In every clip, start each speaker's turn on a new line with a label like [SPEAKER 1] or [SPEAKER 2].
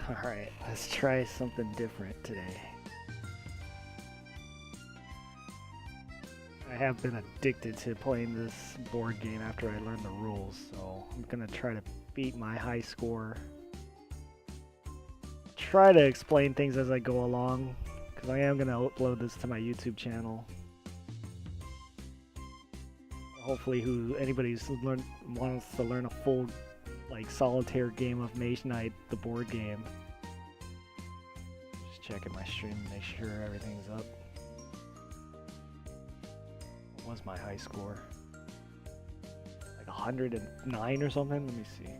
[SPEAKER 1] Alright, let's try something different today. I have been addicted to playing this board game after I learned the rules, so I'm gonna try to beat my high score. Try to explain things as I go along, because I am gonna upload this to my YouTube channel. Hopefully, anybody who wants to learn a full, like, solitaire game of Mage Knight, the board game. Just checking my stream, make sure everything's up. What was my high score? Like 109 or something? Let me see.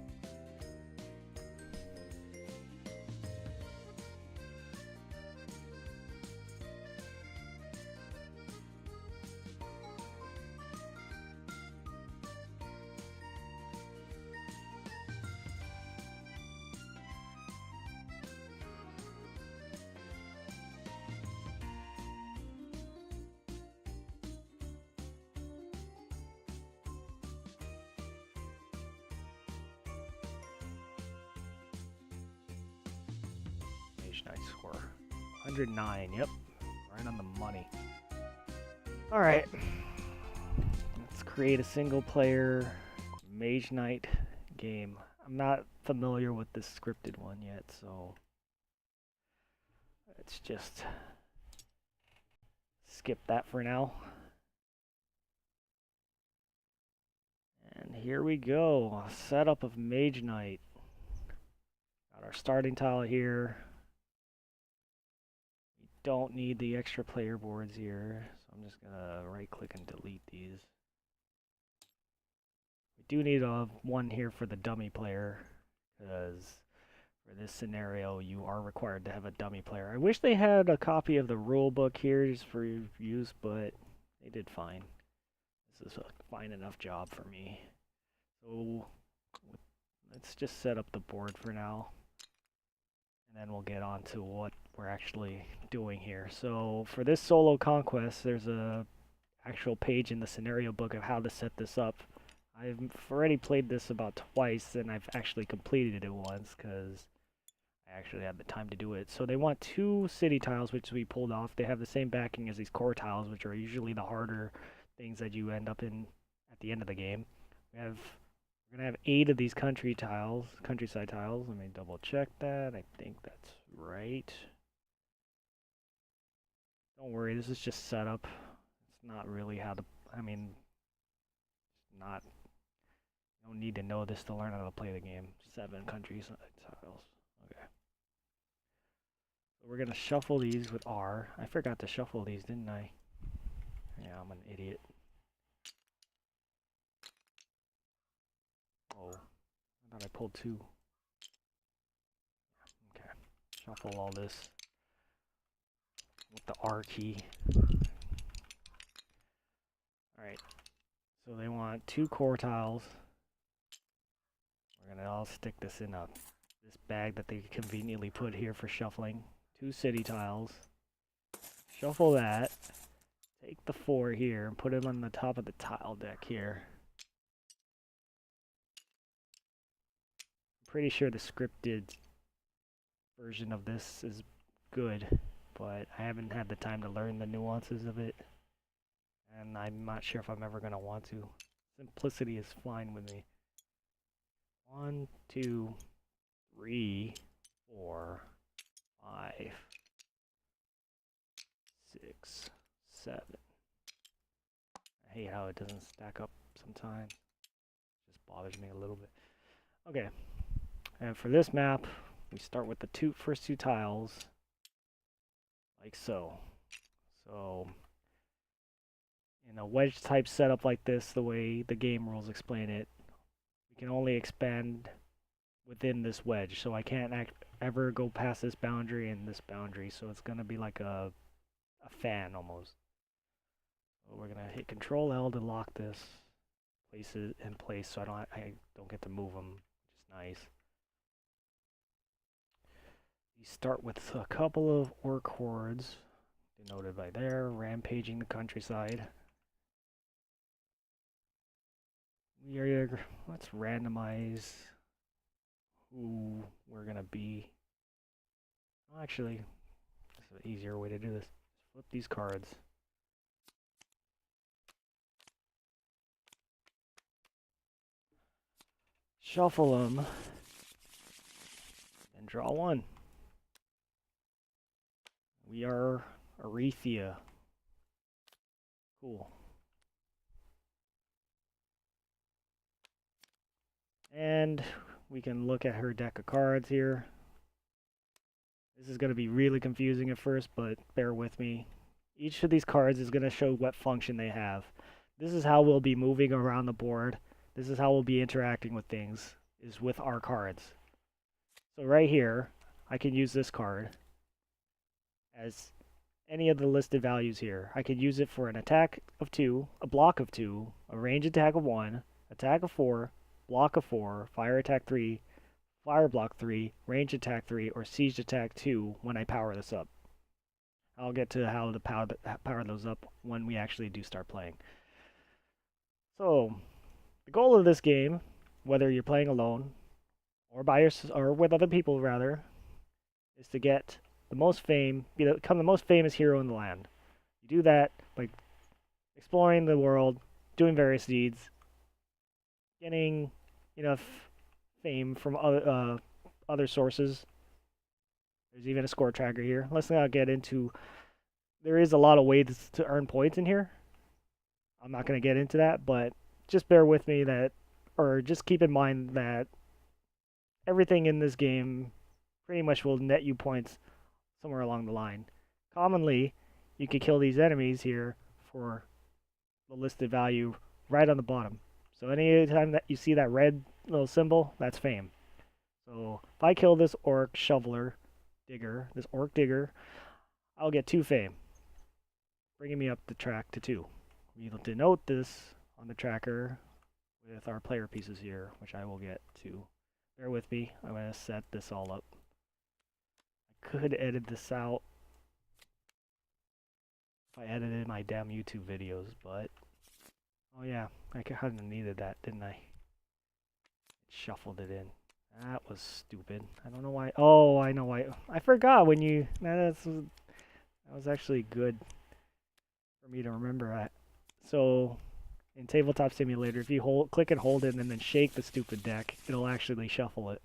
[SPEAKER 1] Nice score. 109, yep. Right on the money. Alright. Let's create a single player Mage Knight game. I'm not familiar with this scripted one yet, so let's just skip that for now. And here we go. Setup of Mage Knight. Got our starting tile here. Don't need the extra player boards here, so I'm just gonna right click and delete these. We do need one here for the dummy player, because for this scenario you are required to have a dummy player. I wish they had a copy of the rule book here just for use, but they did fine. This is a fine enough job for me. So let's just set up the board for now, and then we'll get on to what we're actually doing here. So for this solo conquest, there's a actual page in the scenario book of how to set this up. I've already played this about twice, and I've actually completed it once because I actually had the time to do it. So they want 2 city tiles, which we pulled off. They have the same backing as these core tiles, which are usually the harder things that you end up in at the end of the game. We're gonna have 8 of these countryside tiles. Let me double check that. I think that's right. Don't worry, this is just setup. It's not really how to, I mean, not, you don't need to know this to learn how to play the game. 7 countryside tiles. Okay. So we're gonna shuffle these with R. I forgot to shuffle these, didn't I? Yeah, I'm an idiot. Oh, I thought I pulled 2. Okay, shuffle all this with the R key. Alright, so they want 2 core tiles. We're gonna all stick this in this bag that they conveniently put here for shuffling. 2 city tiles. Shuffle that. Take the 4 here and put them on the top of the tile deck here. I'm pretty sure the scripted version of this is good, but I haven't had the time to learn the nuances of it, and I'm not sure if I'm ever going to want to. Simplicity is fine with me. 1, 2, 3, 4, 5, 6, 7. I hate how it doesn't stack up sometimes. It just bothers me a little bit. Okay, and for this map, we start with the first two tiles, like so. So, in a wedge type setup like this, the way the game rules explain it, we can only expand within this wedge. So I can't ever go past this boundary and this boundary. So it's gonna be like a fan almost. So we're gonna hit Control L to lock this, place it in place, so I don't get to move them, which is nice. We start with a couple of orc hordes, denoted by there, rampaging the countryside. Let's randomize who we're gonna be. Actually, this is an easier way to do this. Flip these cards. Shuffle them. And draw one. We are Arethia. Cool. And we can look at her deck of cards here. This is going to be really confusing at first, but bear with me. Each of these cards is going to show what function they have. This is how we'll be moving around the board. This is how we'll be interacting with things, is with our cards. So right here, I can use this card as any of the listed values here. I could use it for an attack of 2, a block of 2, a range attack of 1, attack of 4, block of 4, fire attack 3, fire block 3, range attack 3, or siege attack 2 when I power this up. I'll get to how to power those up when we actually do start playing. So, the goal of this game, whether you're playing alone or or with other people rather, is to get the most fame, become the most famous hero in the land. You do that by exploring the world, doing various deeds, getting enough fame from other sources. There's even a score tracker here. Let's not get into. There is a lot of ways to earn points in here. I'm not going to get into that, but just bear with me or just keep in mind that everything in this game pretty much will net you points somewhere along the line. Commonly, you can kill these enemies here for the listed value right on the bottom. So anytime that you see that red little symbol, that's fame. So if I kill this orc digger, I'll get 2 fame, bringing me up the track to 2. We'll denote this on the tracker with our player pieces here, which I will get to. Bear with me, I'm going to set this all up. I could edit this out if I edited my damn YouTube videos, but oh yeah, I kind of needed that, didn't I? Shuffled it in. That was stupid. I don't know why. Oh, I know why. I forgot when you. That was actually good for me to remember that. So, in Tabletop Simulator, if you click and hold it and then shake the stupid deck, it'll actually shuffle it.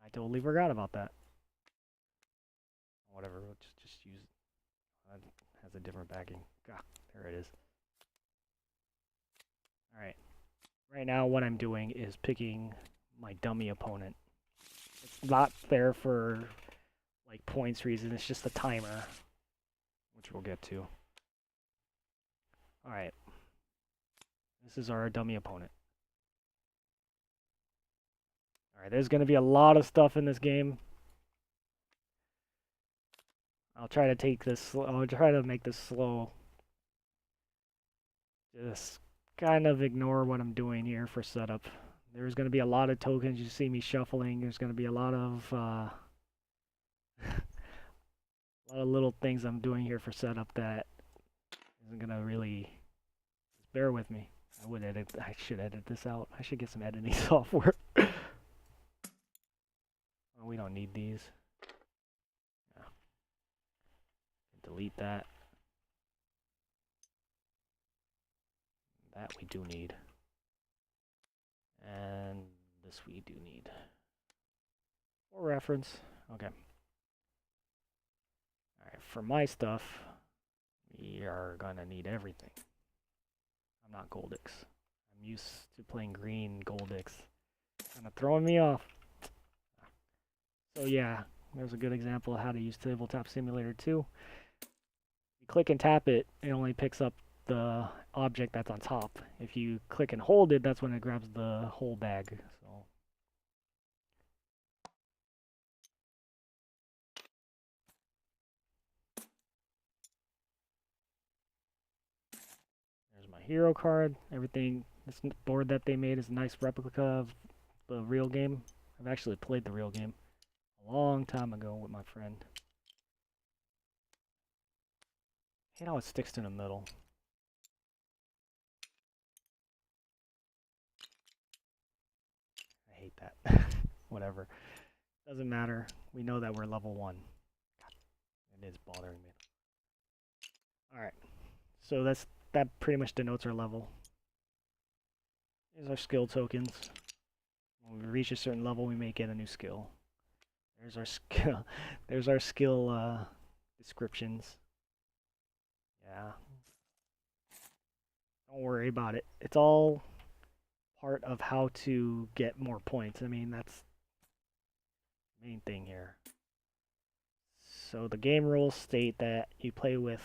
[SPEAKER 1] I totally forgot about that. Whatever, we'll just use it. It has a different backing. Ah, there it is. Alright. Right now, what I'm doing is picking my dummy opponent. It's not there for like points reason, it's just a timer, which we'll get to. Alright. This is our dummy opponent. Alright, there's going to be a lot of stuff in this game. I'll try to take this slow. I'll try to make this slow. Just kind of ignore what I'm doing here for setup. There's going to be a lot of tokens. You see me shuffling. There's going to be a lot of a lot of little things I'm doing here for setup that isn't going to really. Just bear with me. I should edit this out. I should get some editing software. Oh, we don't need these. Yeah. Delete that. That we do need. And this we do need. For reference. Okay. Alright, for my stuff, we are gonna need everything. I'm not Goldix. I'm used to playing green Goldix. Kinda throwing me off. So yeah, there's a good example of how to use Tabletop Simulator 2. You click and tap it, it only picks up the object that's on top. If you click and hold it, that's when it grabs the whole bag. So there's my hero card. Everything, this board that they made is a nice replica of the real game. I've actually played the real game a long time ago with my friend. You know, it sticks to the middle. I hate that. Whatever. Doesn't matter. We know that we're level 1. God, it is bothering me. Alright. So that pretty much denotes our level. Here's our skill tokens. When we reach a certain level, we may get a new skill. There's our skill. There's our skill descriptions. Yeah. Don't worry about it. It's all part of how to get more points. I mean, that's the main thing here. So the game rules state that you play with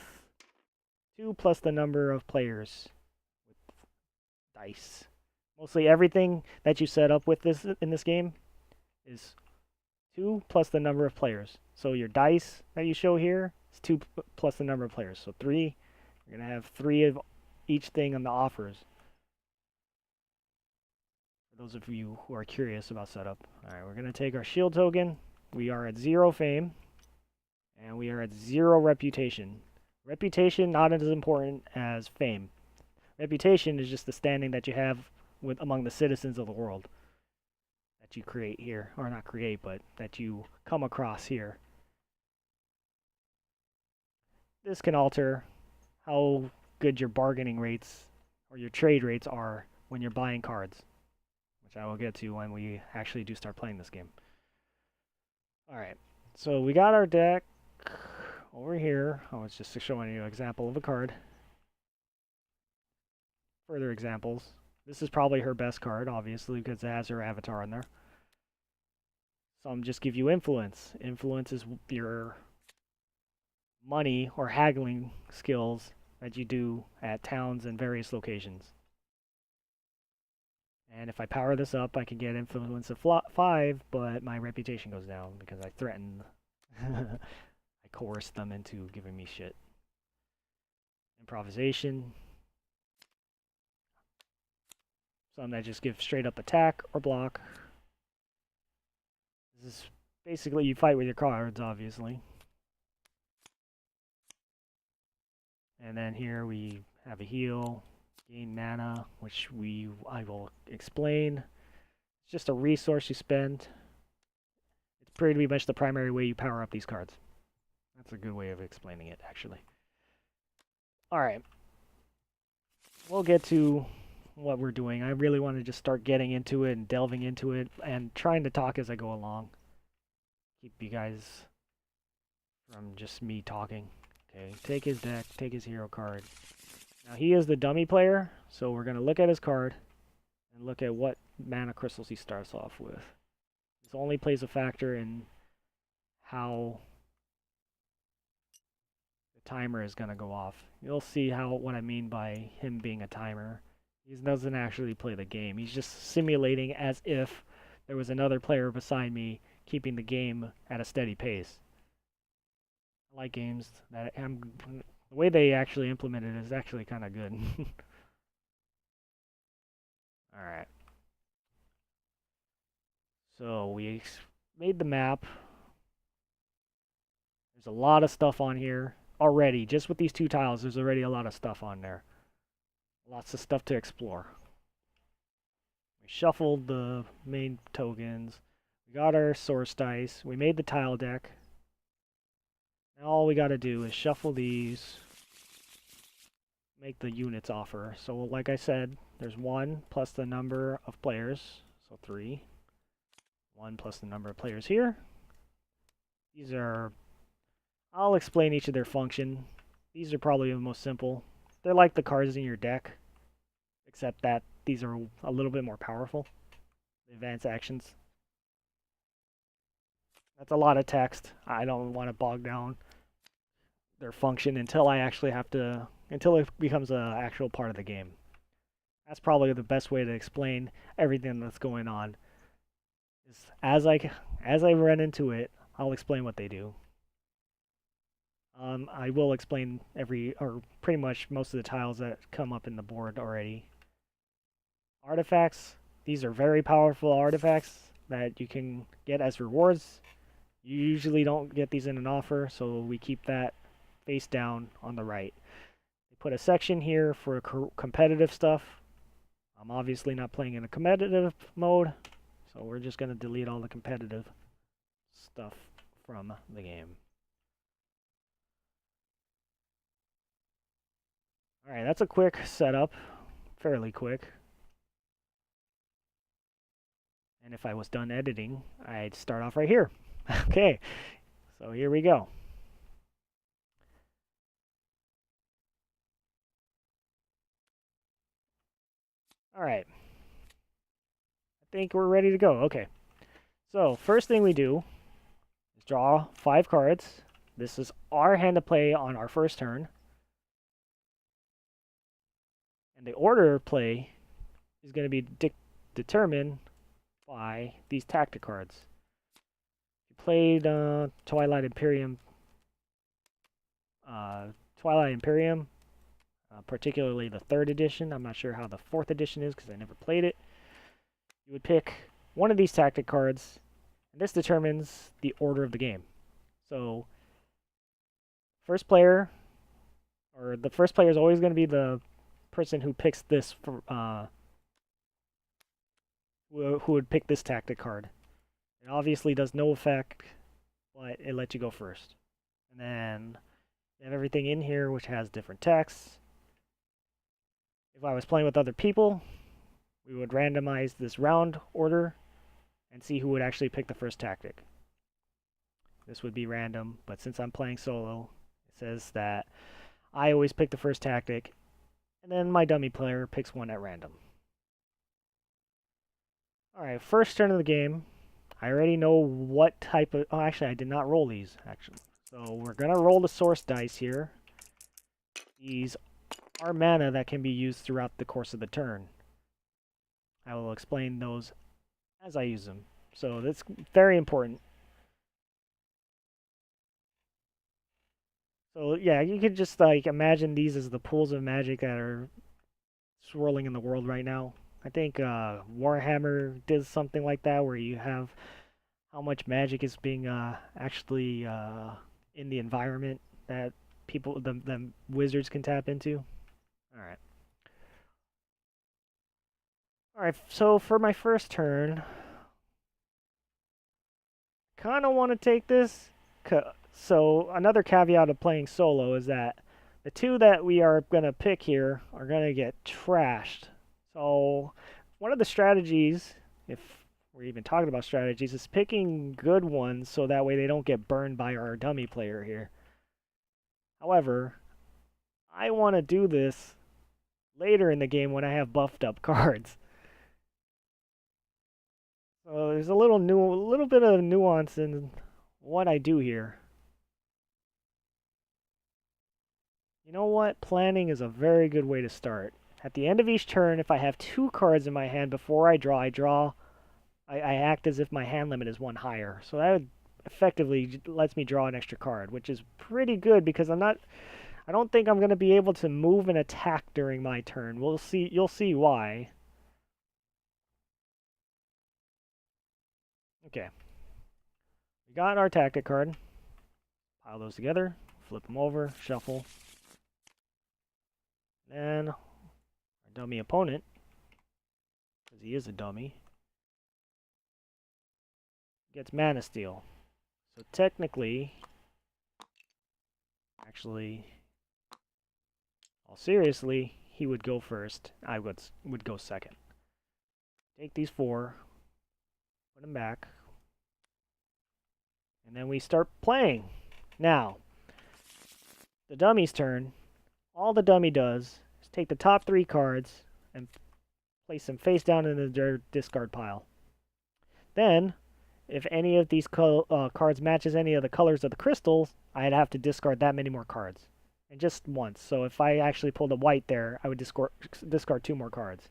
[SPEAKER 1] 2 plus the number of players with dice. Mostly everything that you set up with this in this game is 2 plus the number of players. So your dice that you show here is 2 plus the number of players. So 3. You're going to have 3 of each thing on the offers. For those of you who are curious about setup. Alright, we're going to take our shield token. We are at 0 fame. And we are at 0 reputation. Reputation not as important as fame. Reputation is just the standing that you have with among the citizens of the world that you create here, or not create, but that you come across here. This can alter how good your bargaining rates or your trade rates are when you're buying cards, which I will get to when we actually do start playing this game. Alright, so we got our deck over here. I was just showing you an example of a card. Further examples. This is probably her best card, obviously, because it has her avatar in there. Some just give you influence. Influence is your money or haggling skills that you do at towns and various locations. And if I power this up, I can get influence of 5, but my reputation goes down because I threaten. I coerce them into giving me shit. Improvisation. Some that just give straight up attack or block. This is basically you fight with your cards, obviously. And then here we have a heal, gain mana, which I will explain. It's just a resource you spend. It's pretty much the primary way you power up these cards. That's a good way of explaining it, actually. Alright. We'll get to what we're doing. I really want to just start getting into it and delving into it and trying to talk as I go along. Keep you guys from just me talking. Okay, take his deck, take his hero card. Now he is the dummy player, so we're going to look at his card and look at what mana crystals he starts off with. This only plays a factor in how the timer is going to go off. You'll see what I mean by him being a timer. He doesn't actually play the game. He's just simulating as if there was another player beside me keeping the game at a steady pace. I like games that the way they actually implement it is actually kind of good. Alright. So we made the map. There's a lot of stuff on here already. Just with these 2 tiles, there's already a lot of stuff on there. Lots of stuff to explore. We shuffled the main tokens. We got our source dice. We made the tile deck. Now all we got to do is shuffle these. Make the units offer. So like I said, there's 1 plus the number of players. So 3. 1 plus the number of players here. These are... I'll explain each of their function. These are probably the most simple. They're like the cards in your deck, except that these are a little bit more powerful. Advanced actions. That's a lot of text. I don't want to bog down their function until it becomes an actual part of the game. That's probably the best way to explain everything that's going on. Is as I run into it, I'll explain what they do. I will explain pretty much most of the tiles that come up in the board already. Artifacts. These are very powerful artifacts that you can get as rewards. You usually don't get these in an offer, so we keep that face down on the right. They put a section here for competitive stuff. I'm obviously not playing in a competitive mode, so we're just going to delete all the competitive. stuff from the game. Alright, that's a quick setup. Fairly quick. And if I was done editing, I'd start off right here. Okay, so here we go. Alright. I think we're ready to go. Okay. So, first thing we do is draw 5 cards. This is our hand to play on our first turn. And the order of play is going to be determined by these tactic cards. You played Twilight Imperium, particularly the 3rd edition. I'm not sure how the 4th edition is because I never played it. You would pick one of these tactic cards, and this determines the order of the game. So, first player, or the first player is always going to be the person who picks this, who would pick this tactic card. It obviously does no effect, but it lets you go first. And then you have everything in here which has different texts. If I was playing with other people, we would randomize this round order and see who would actually pick the first tactic. This would be random, but since I'm playing solo, it says that I always pick the first tactic, and then my dummy player picks one at random. Alright, first turn of the game. I already know what type of... Oh, actually, I did not roll these, actually. So we're going to roll the source dice here. These are mana that can be used throughout the course of the turn. I will explain those as I use them. So that's very important. So yeah, you could just like imagine these as the pools of magic that are swirling in the world right now. I think Warhammer does something like that, where you have how much magic is being actually in the environment that people, the wizards can tap into. Alright. Alright, so for my first turn, kind of want to take this. So another caveat of playing solo is that the 2 that we are going to pick here are going to get trashed. So one of the strategies, if we're even talking about strategies, is picking good ones so that way they don't get burned by our dummy player here. However, I want to do this later in the game when I have buffed up cards. So there's a little bit of nuance in what I do here. You know what? Planning is a very good way to start. At the end of each turn, if I have 2 cards in my hand before I act as if my hand limit is 1 higher. So that effectively lets me draw an extra card, which is pretty good because I don't think I'm going to be able to move and attack during my turn. We'll see. You'll see why. Okay. We got our tactic card. Pile those together. Flip them over. Shuffle. Then our dummy opponent, because he is a dummy, gets Mana Steal. So technically, actually, all seriously, he would go first. I would go second. Take these 4, put them back, and then we start playing. Now, the dummy's turn. All the dummy does is take the top 3 cards and place them face down in the discard pile. Then, if any of these cards matches any of the colors of the crystals, I'd have to discard that many more cards. And just once. So if I actually pulled a white there, I would discard 2 more cards.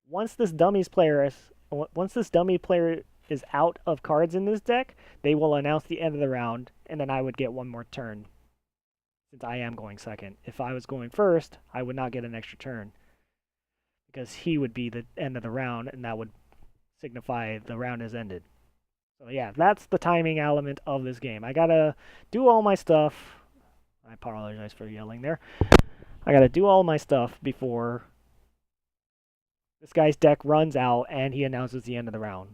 [SPEAKER 1] Once this dummy player is out of cards in this deck, they will announce the end of the round, and then I would get 1 more turn. Since I am going second. If I was going first, I would not get an extra turn. Because he would be the end of the round, and that would signify the round has ended. So yeah, that's the timing element of this game. I gotta do all my stuff. I apologize for yelling there. I gotta do all my stuff before this guy's deck runs out and he announces the end of the round.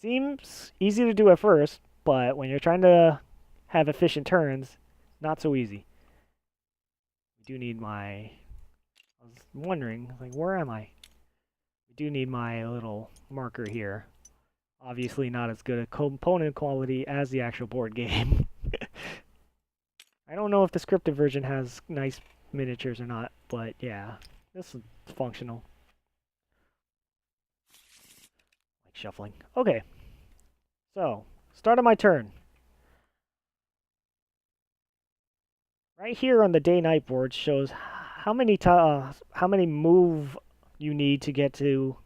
[SPEAKER 1] Seems easy to do at first, but when you're trying to have efficient turns, not so easy. We do need my... I was wondering, like, where am I? We do need my little marker here. Obviously not as good a component quality as the actual board game. I don't know if the scripted version has nice miniatures or not, but yeah, this is functional. Like shuffling. Okay, so start of my turn. Right here on the day-night board shows how many move you need to get to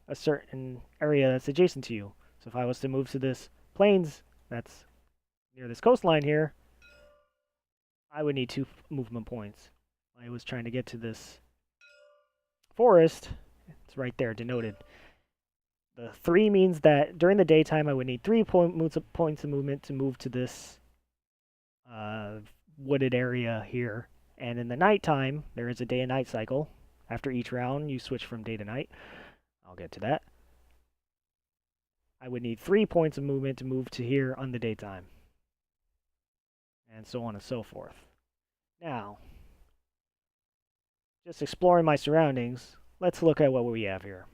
[SPEAKER 1] a certain area that's adjacent to you. So if I was to move to this plains that's near this coastline here, I would need 2 movement points. I was trying to get to this forest. It's right there denoted. The 3 means that during the daytime I would need 3 points of movement to move to this wooded area here. And in the nighttime, there is a day and night cycle. After each round, you switch from day to night. I'll get to that. I would need 3 points of movement to move to here on the daytime. And so on and so forth. Now, just exploring my surroundings, let's look at what we have here.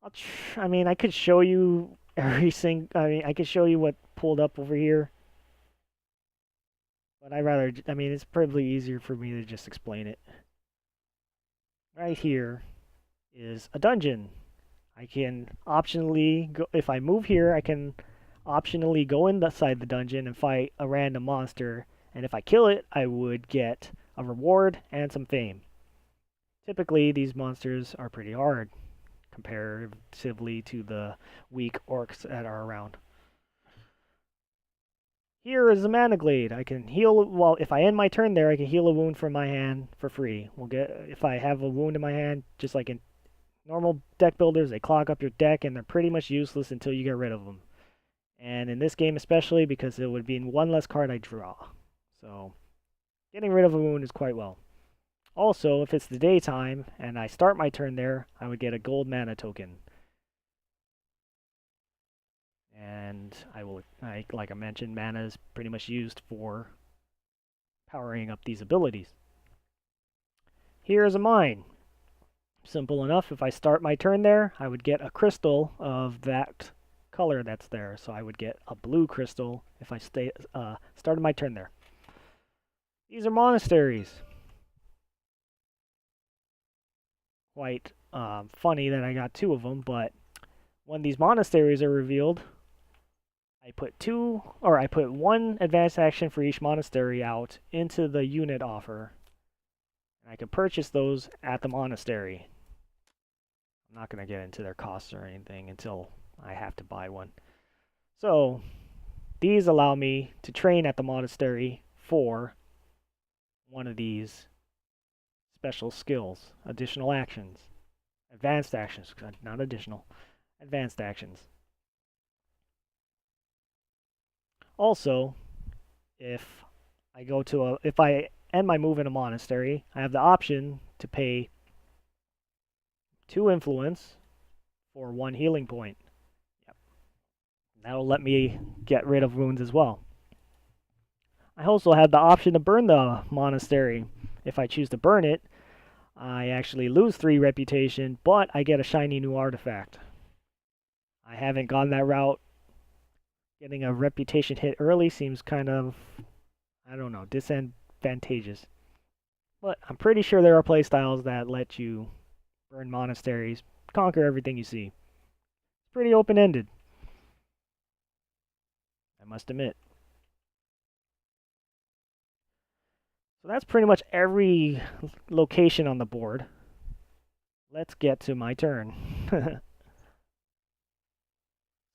[SPEAKER 1] I could show you everything. I could show you what pulled up over here. But it's probably easier for me to just explain it. Right here is a dungeon. I can optionally go, if I move here, I can optionally go inside the dungeon and fight a random monster. And if I kill it, I would get a reward and some fame. Typically, these monsters are pretty hard comparatively to the weak orcs that are around. Here is a mana glade. I can heal, well, if I end my turn there, I can heal a wound from my hand for free. If I have a wound in my hand, just like in normal deck builders, they clog up your deck and they're pretty much useless until you get rid of them. And in this game especially, because it would be one less card I draw. So, getting rid of a wound is quite well. Also, if it's the daytime and I start my turn there, I would get a gold mana token. And like I mentioned, mana is pretty much used for powering up these abilities. Here is a mine. Simple enough, if I start my turn there, I would get a crystal of that color that's there. So I would get a blue crystal if I started my turn there. These are monasteries. Quite funny that I got 2 of them, but when these monasteries are revealed, I put 1 advanced action for each monastery out into the unit offer. And I can purchase those at the monastery. I'm not going to get into their costs or anything until I have to buy one. So, these allow me to train at the monastery for one of these special skills, additional actions, advanced actions, not additional, advanced actions. Also, if I end my move in a monastery, I have the option to pay 2 influence for 1 healing point. Yep. That'll let me get rid of wounds as well. I also have the option to burn the monastery. If I choose to burn it, I actually lose 3 reputation, but I get a shiny new artifact. I haven't gone that route. Getting a reputation hit early seems kind of, I don't know, disadvantageous. But I'm pretty sure there are playstyles that let you burn monasteries, conquer everything you see. It's pretty open-ended, I must admit. So that's pretty much every location on the board. Let's get to my turn.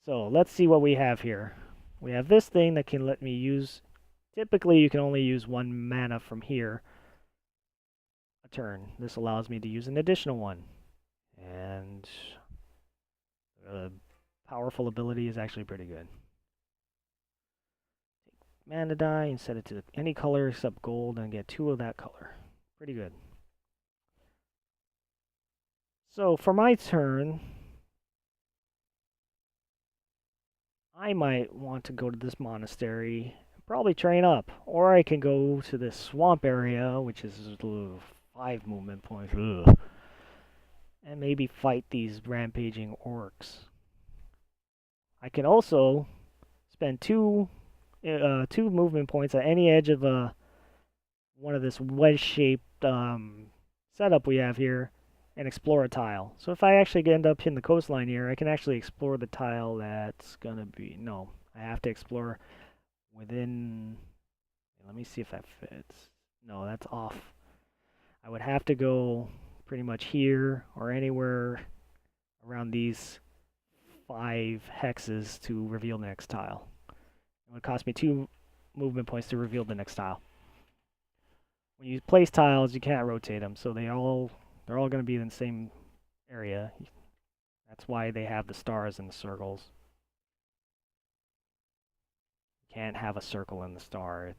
[SPEAKER 1] So let's see what we have here. We have this thing that can let me use, typically you can only use 1 mana from here a turn. This allows me to use an additional one. And the powerful ability is actually pretty good. Take mana die and set it to any color except gold and get 2 of that color. Pretty good. So for my turn, I might want to go to this monastery, probably train up, or I can go to this swamp area, which is 5 movement points, and maybe fight these rampaging orcs. I can also spend two movement points at any edge of one of this wedge-shaped setup we have here and explore a tile. So if I actually end up in the coastline here, I can actually explore the tile that's gonna be... No, I have to explore within... Let me see if that fits. No, that's off. I would have to go pretty much here or anywhere around these 5 hexes to reveal the next tile. It would cost me 2 movement points to reveal the next tile. When you place tiles, you can't rotate them, so they're all going to be in the same area. That's why they have the stars and the circles. You can't have a circle in the star.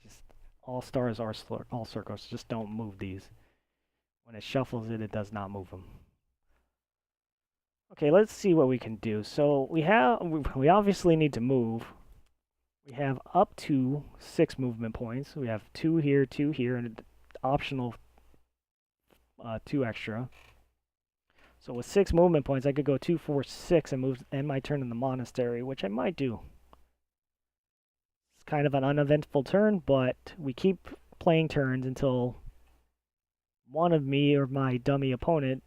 [SPEAKER 1] Just all stars are all circles. Just don't move these. When it shuffles it, it does not move them. Okay, let's see what we can do. So we obviously need to move. We have up to 6 movement points. We have 2 here, and an optional 2 extra. So with 6 movement points, I could go 2, 4, 6 and end my turn in the monastery, which I might do. It's kind of an uneventful turn, but we keep playing turns until one of me or my dummy opponent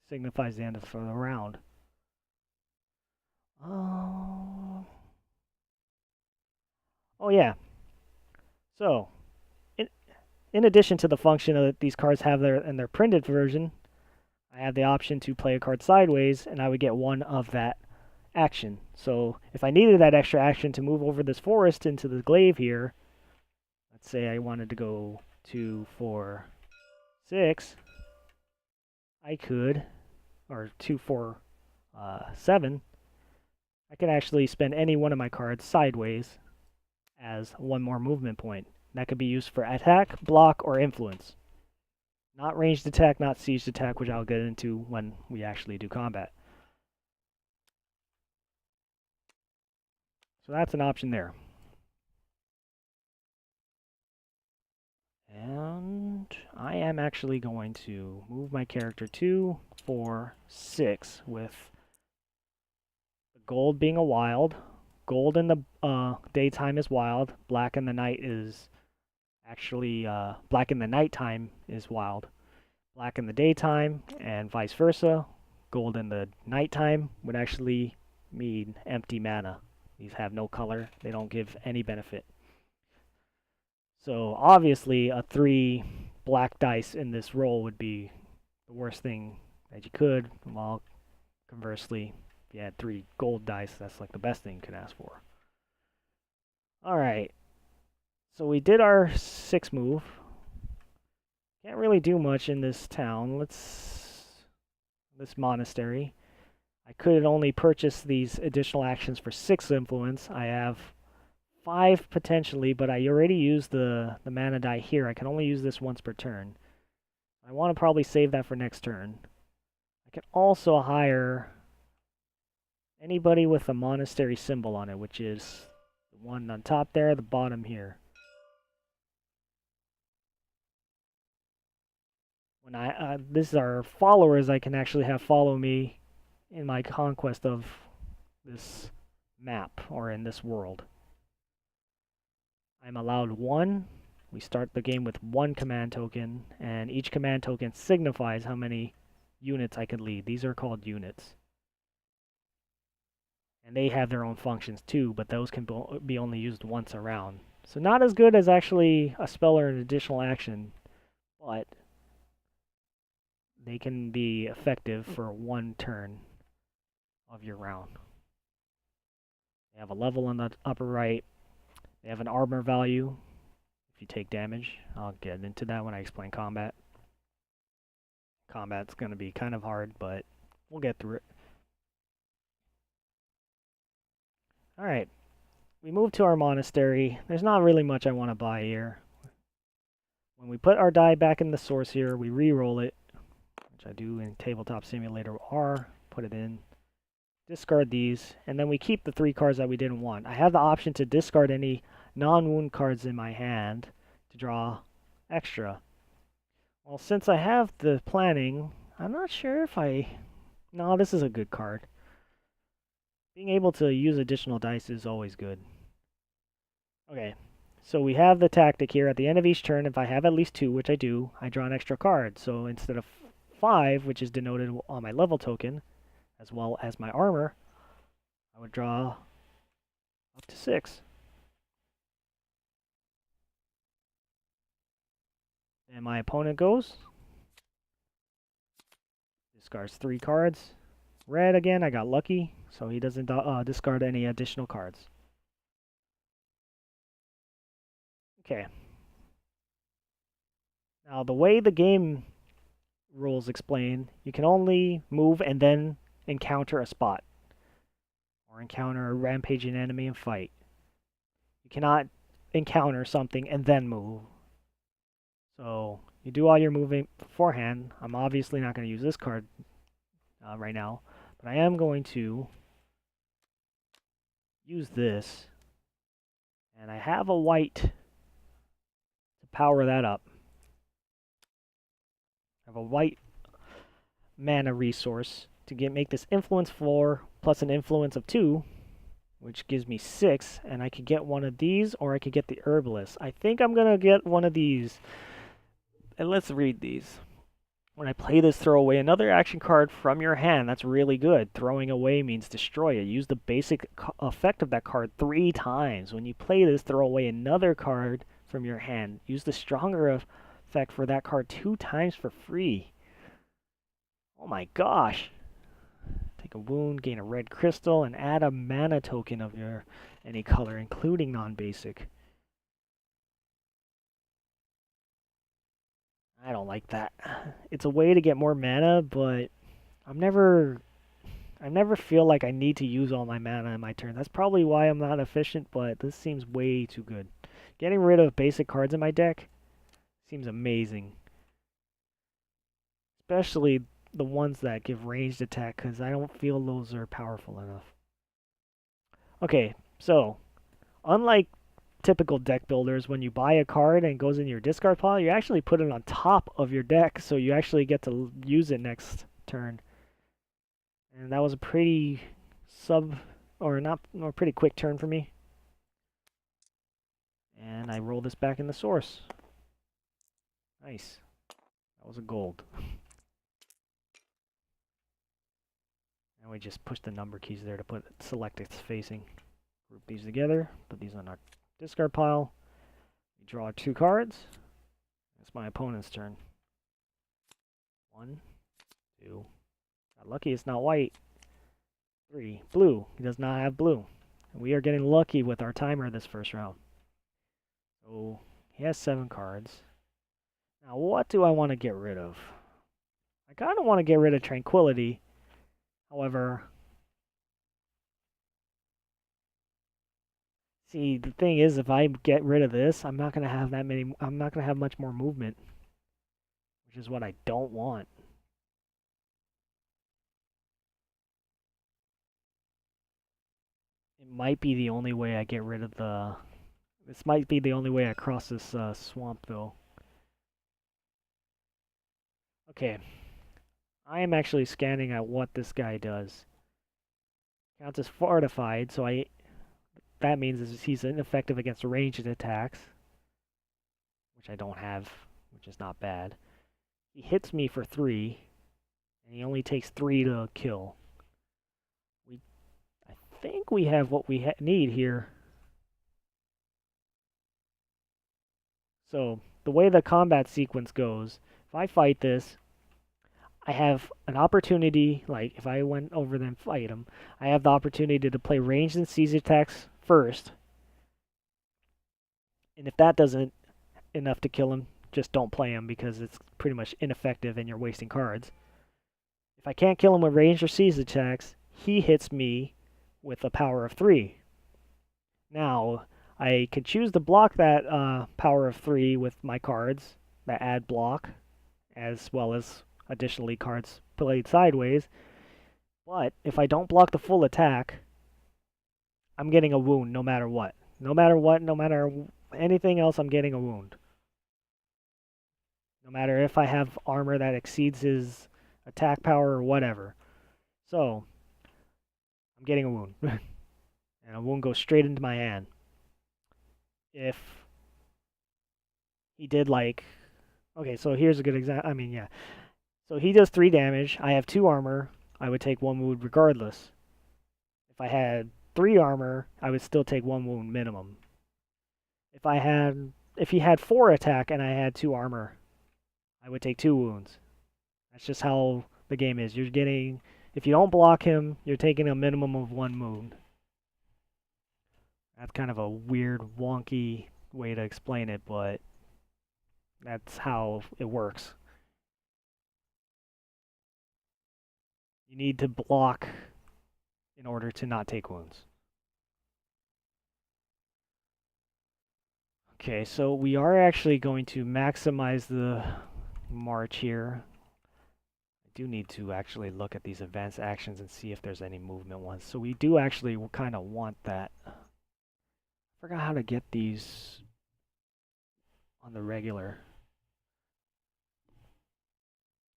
[SPEAKER 1] signifies the end of the round. Oh yeah. So, in addition to the function that these cards have in their printed version, I have the option to play a card sideways, and I would get one of that action. So if I needed that extra action to move over this forest into the glaive here, let's say I wanted to go 2, 4, 6, I could, or 2, 4, 7, I could actually spend any one of my cards sideways as one more movement point. That could be used for attack, block, or influence. Not ranged attack, not sieged attack, which I'll get into when we actually do combat. So that's an option there. And I am actually going to move my character 2, 4, 6 with the gold being a wild. Gold in the daytime is wild. Black in the night is actually black in the nighttime is wild. Black in the daytime and vice versa. Gold in the nighttime would actually mean empty mana. These have no color. They don't give any benefit. So obviously a 3 black dice in this roll would be the worst thing that you could. While conversely, if you had 3 gold dice, that's like the best thing you could ask for. Alright. So we did our 6 move. Can't really do much in this town. This monastery. I could only purchase these additional actions for 6 influence. I have 5 potentially, but I already used the mana die here. I can only use this once per turn. I want to probably save that for next turn. I can also hire anybody with a monastery symbol on it, which is the one on top there, the bottom here. When these are followers, I can actually have follow me in my conquest of this map or in this world. I'm allowed 1. We start the game with 1 command token, and each command token signifies how many units I could lead. These are called units. And they have their own functions too, but those can be only used once a round. So not as good as actually a spell or an additional action, but they can be effective for 1 turn of your round. They have a level on the upper right. They have an armor value if you take damage. I'll get into that when I explain combat. Combat's going to be kind of hard, but we'll get through it. Alright, we move to our monastery. There's not really much I want to buy here. When we put our die back in the source here, we re-roll it, which I do in Tabletop Simulator R, put it in. discard these, and then we keep the 3 cards that we didn't want. I have the option to discard any non-wound cards in my hand to draw extra. Well, since I have the planning, I'm not sure if I... No, this is a good card. Being able to use additional dice is always good. Okay, so we have the tactic here. At the end of each turn, if I have at least 2, which I do, I draw an extra card. So instead of 5, which is denoted on my level token, as well as my armor, I would draw up to 6. And my opponent goes, discards 3 cards. Red again, I got lucky, so he doesn't discard any additional cards. Okay. Now, the way the game rules explain, you can only move and then encounter a spot, or encounter a rampaging enemy and fight. You cannot encounter something and then move. So, you do all your moving beforehand. I'm obviously not going to use this card right now, but I am going to use this. And I have a white to power that up. I have a white mana resource to make this influence 4 plus an influence of 2, which gives me 6, and I could get one of these or I could get the herbalist. I think I'm going to get one of these. And let's read these. When I play this, throw away another action card from your hand. That's really good. Throwing away means destroy it. Use the basic effect of that card 3 times. When you play this, throw away another card from your hand. Use the stronger effect for that card 2 times for free. Oh my gosh. Take a wound, gain a red crystal, and add a mana token of your any color, including non-basic. I don't like that. It's a way to get more mana, but I never feel like I need to use all my mana in my turn. That's probably why I'm not efficient, but this seems way too good. Getting rid of basic cards in my deck seems amazing. Especially the ones that give ranged attack, because I don't feel those are powerful enough. Okay, so unlike typical deck builders, when you buy a card and it goes in your discard pile, you actually put it on top of your deck, so you actually get to use it next turn. And that was a pretty pretty quick turn for me. And I roll this back in the source. Nice. That was a gold. And we just push the number keys there to select its facing. Group these together, put these on our discard pile. We draw 2 cards. It's my opponent's turn. 1, 2. Got lucky it's not white. 3. Blue. He does not have blue. And we are getting lucky with our timer this first round. So he has 7 cards. Now what do I want to get rid of? I kind of want to get rid of Tranquility. However, see, the thing is, if I get rid of this, I'm not gonna have much more movement, which is what I don't want. It might be the only way I get rid of the... This might be the only way I cross this swamp, though. Okay. I am actually scanning at what this guy does. Counts as fortified, so that means he's ineffective against ranged attacks, which I don't have, which is not bad. He hits me for 3, and he only takes 3 to kill. I think we have what we need here. So, the way the combat sequence goes, if I fight this, I have an opportunity, like if I went over them and fight him, I have the opportunity to play ranged and siege attacks first. And if that doesn't enough to kill him, just don't play him because it's pretty much ineffective and you're wasting cards. If I can't kill him with ranged or siege attacks, he hits me with a power of 3. Now, I could choose to block that power of 3 with my cards that add block, as well as additionally cards played sideways. But if I don't block the full attack, I'm getting a wound no matter what. No matter what, no matter anything else, I'm getting a wound. No matter if I have armor that exceeds his attack power or whatever. So, I'm getting a wound. And a wound goes straight into my hand. If he did like... Okay, so here's a good example. I mean, yeah. So he does 3 damage. I have 2 armor. I would take 1 wound regardless. If I had 3 armor, I would still take 1 wound minimum. If he had 4 attack and I had 2 armor, I would take 2 wounds. That's just how the game is. You're getting... If you don't block him, you're taking a minimum of 1 wound. That's kind of a weird, wonky way to explain it, but that's how it works. You need to block in order to not take wounds. Okay, so we are actually going to maximize the march here. I do need to actually look at these advanced actions and see if there's any movement ones. So we do actually kind of want that. I forgot how to get these on the regular.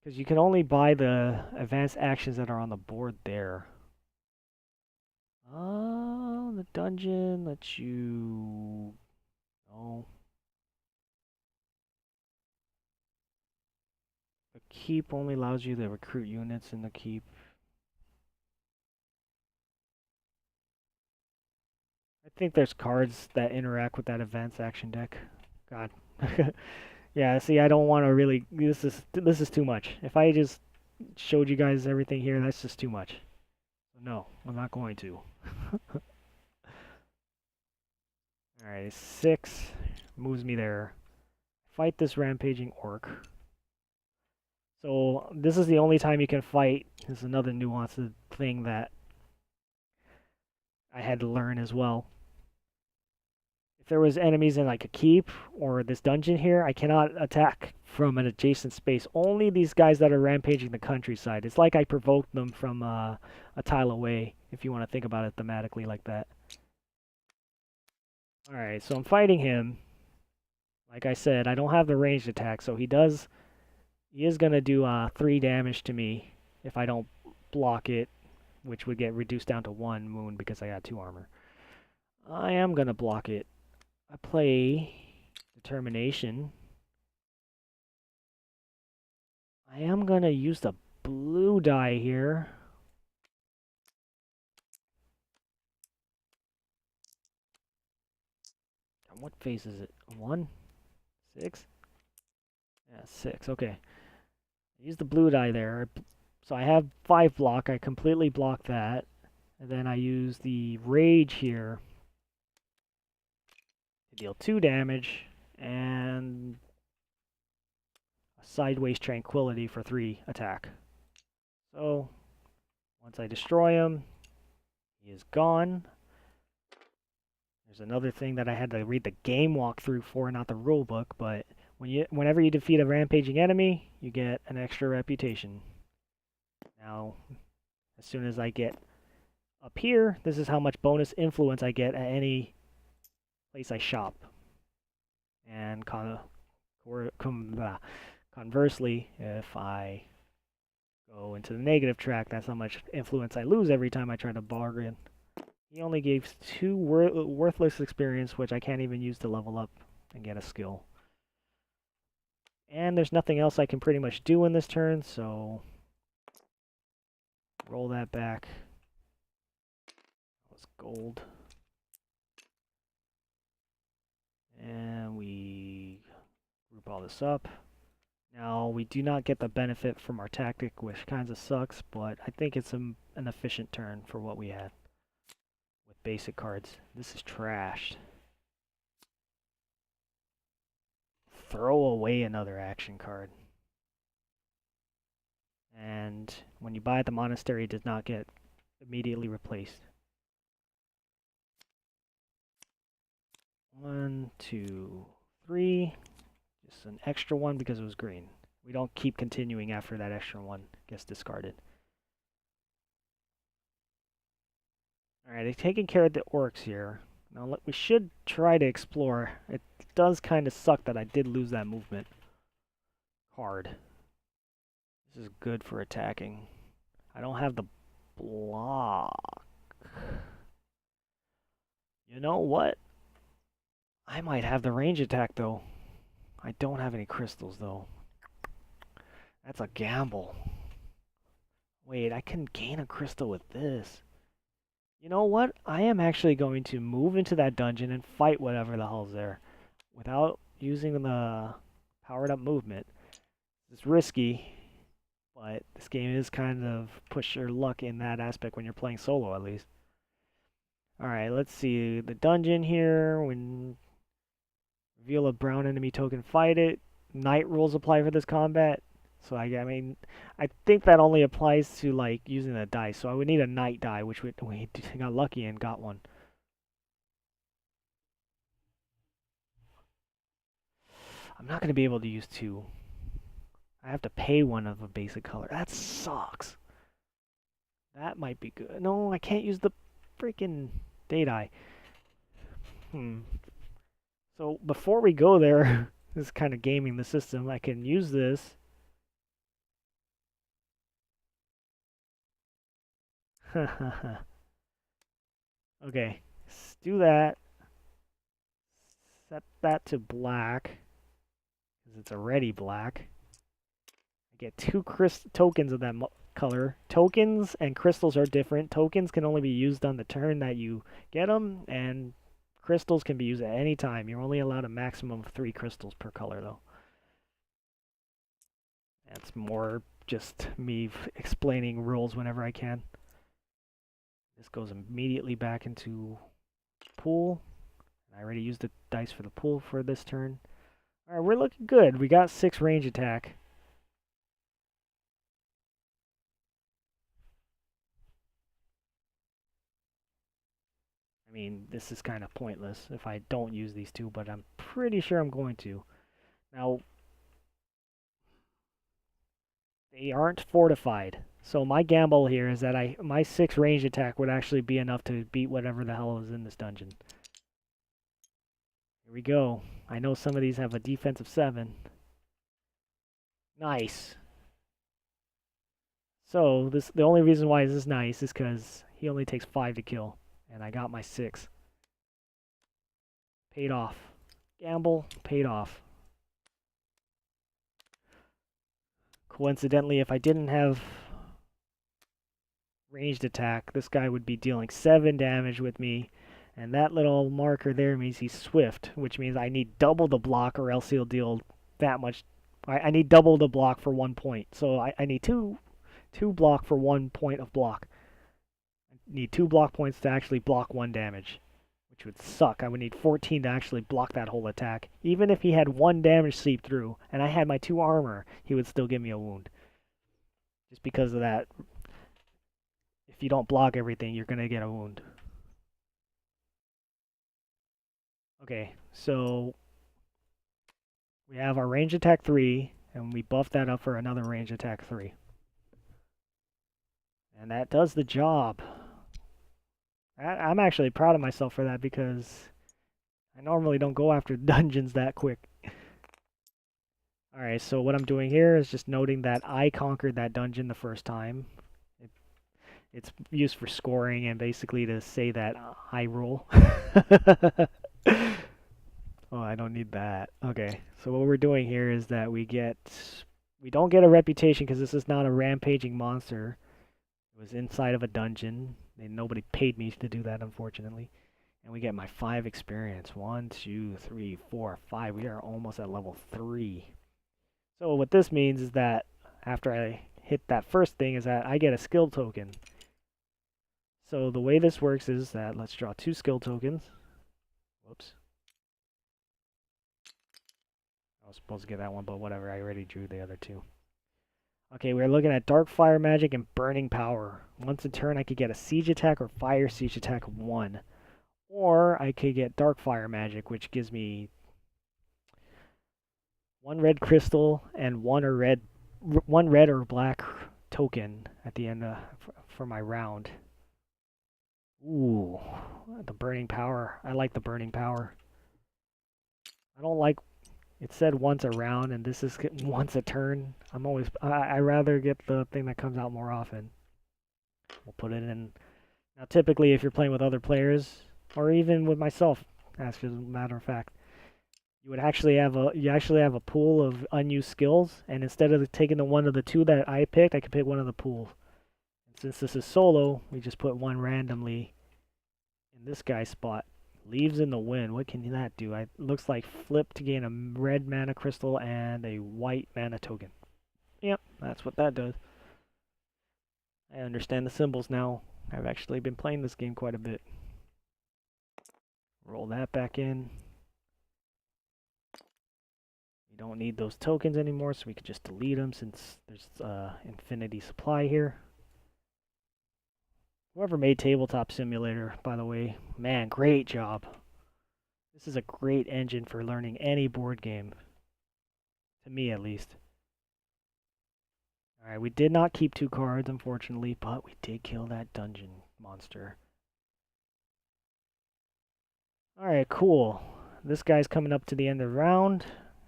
[SPEAKER 1] Because you can only buy the advanced actions that are on the board there. Oh, the dungeon lets you... Oh. The keep only allows you to recruit units in the keep. I think there's cards that interact with that advanced action deck. God. Yeah, see, I don't want to really... This is too much. If I just showed you guys everything here, that's just too much. No, I'm not going to. Alright, 6 moves me there. Fight this rampaging orc. So this is the only time you can fight. This is another nuanced thing that I had to learn as well. If there was enemies in like a keep or this dungeon here, I cannot attack from an adjacent space. Only these guys that are rampaging the countryside. It's like I provoked them from a tile away, if you want to think about it thematically like that. Alright, so I'm fighting him. Like I said, I don't have the ranged attack, so he is going to do 3 damage to me if I don't block it, which would get reduced down to 1 wound because I got 2 armor. I am going to block it. I play Determination. I am going to use the blue die here. What phase is it? 1? 6? Yeah, 6. Okay. Use the blue die there. So I have 5 block. I completely block that. And then I use the Rage here to deal 2 damage. And a Sideways Tranquility for 3 attack. So, once I destroy him, he is gone. There's another thing that I had to read the game walkthrough for, not the rulebook, but whenever you defeat a rampaging enemy, you get an extra reputation. Now, as soon as I get up here, this is how much bonus influence I get at any place I shop. And conversely, if I go into the negative track, that's how much influence I lose every time I try to bargain. He only gave 2 worthless experience, which I can't even use to level up and get a skill. And there's nothing else I can pretty much do in this turn, so roll that back. That was gold. And we group all this up. Now, we do not get the benefit from our tactic, which kind of sucks, but I think it's an efficient turn for what we had with basic cards. This is trashed. Throw away another action card. And when you buy it, the monastery, it does not get immediately replaced. 1, 2, 3. Just an extra one because it was green. We don't keep continuing after that extra one gets discarded. Alright, they're taking care of the orcs here. Now we should try to explore. It does kind of suck that I did lose that movement. Hard. This is good for attacking. I don't have the block. You know what? I might have the range attack though. I don't have any crystals though. That's a gamble. Wait, I can gain a crystal with this. You know what? I am actually going to move into that dungeon and fight whatever the hell's there. Without using the powered up movement. It's risky, but this game is kind of push your luck in that aspect when you're playing solo at least. Alright, let's see. The dungeon here, when reveal a brown enemy token, fight it. Night rules apply for this combat. So I mean, I think that only applies to like using a dice. So I would need a night die, which we got lucky and got one. I'm not going to be able to use two. I have to pay one of a basic color. That sucks. That might be good. No, I can't use the freaking day die. So before we go there, this is kind of gaming the system. I can use this. Okay, let's do that. Set that to black, because it's already black. I get two tokens of that color. Tokens and crystals are different. Tokens can only be used on the turn that you get them, and crystals can be used at any time. You're only allowed a maximum of 3 crystals per color, though. That's more just me explaining rules whenever I can. This goes immediately back into pool. I already used the dice for the pool for this turn. Alright, we're looking good. We got 6 range attack. I mean, this is kind of pointless if I don't use these two, but I'm pretty sure I'm going to. Now, they aren't fortified. So my gamble here is that my 6 range attack would actually be enough to beat whatever the hell is in this dungeon. Here we go. I know some of these have a defense of 7. Nice. So the only reason why this is nice is because he only takes 5 to kill. And I got my 6. Paid off. Gamble, paid off. Coincidentally, if I didn't have ranged attack, this guy would be dealing 7 damage with me. And that little marker there means he's swift, which means I need double the block or else he'll deal that much. I need double the block for 1 point. So I need two block for 1 point of block. I need 2 block points to actually block 1 damage, which would suck. I would need 14 to actually block that whole attack. Even if he had 1 damage seep through, and I had my 2 armor, he would still give me a wound. Just because of that, if you don't block everything, you're going to get a wound. Okay, so we have our range attack 3, and we buff that up for another range attack 3. And that does the job. I'm actually proud of myself for that because I normally don't go after dungeons that quick. Alright, so what I'm doing here is just noting that I conquered that dungeon the first time. It's used for scoring and basically to say that I rule. Oh, I don't need that. Okay, so what we're doing here is that we don't get a reputation because this is not a rampaging monster. It was inside of a dungeon. And nobody paid me to do that, unfortunately. And we get my 5 experience. 1, 2, 3, 4, 5. We are almost at level 3. So what this means is that after I hit that first thing is that I get a skill token. So the way this works is that let's draw 2 skill tokens. Whoops. I was supposed to get that one, but whatever. I already drew the other 2. Okay, we're looking at Dark Fire Magic and Burning Power. Once a turn, I could get a Siege attack or Fire Siege attack of 1. Or I could get Dark Fire Magic, which gives me 1 red crystal and 1 red or black token at the end for my round. Ooh, the burning power. I like the burning power. I don't like it said once a round, and this is once a turn. I rather get the thing that comes out more often. We'll put it in. Now, typically, if you're playing with other players, or even with myself, as a matter of fact, you actually have a pool of unused skills, and instead of taking the one of the two that I picked, I could pick one of the pools. And since this is solo, we just put one randomly in this guy's spot. Leaves in the wind. What can that do? It looks like flip to gain a red mana crystal and a white mana token. Yep, that's what that does. I understand the symbols now. I've actually been playing this game quite a bit. Roll that back in. We don't need those tokens anymore, so we can just delete them since there's infinity supply here. Whoever made Tabletop Simulator, by the way, man, great job. This is a great engine for learning any board game. To me, at least. Alright, we did not keep 2 cards, unfortunately, but we did kill that dungeon monster. Alright, cool. This guy's coming up to the end of the round,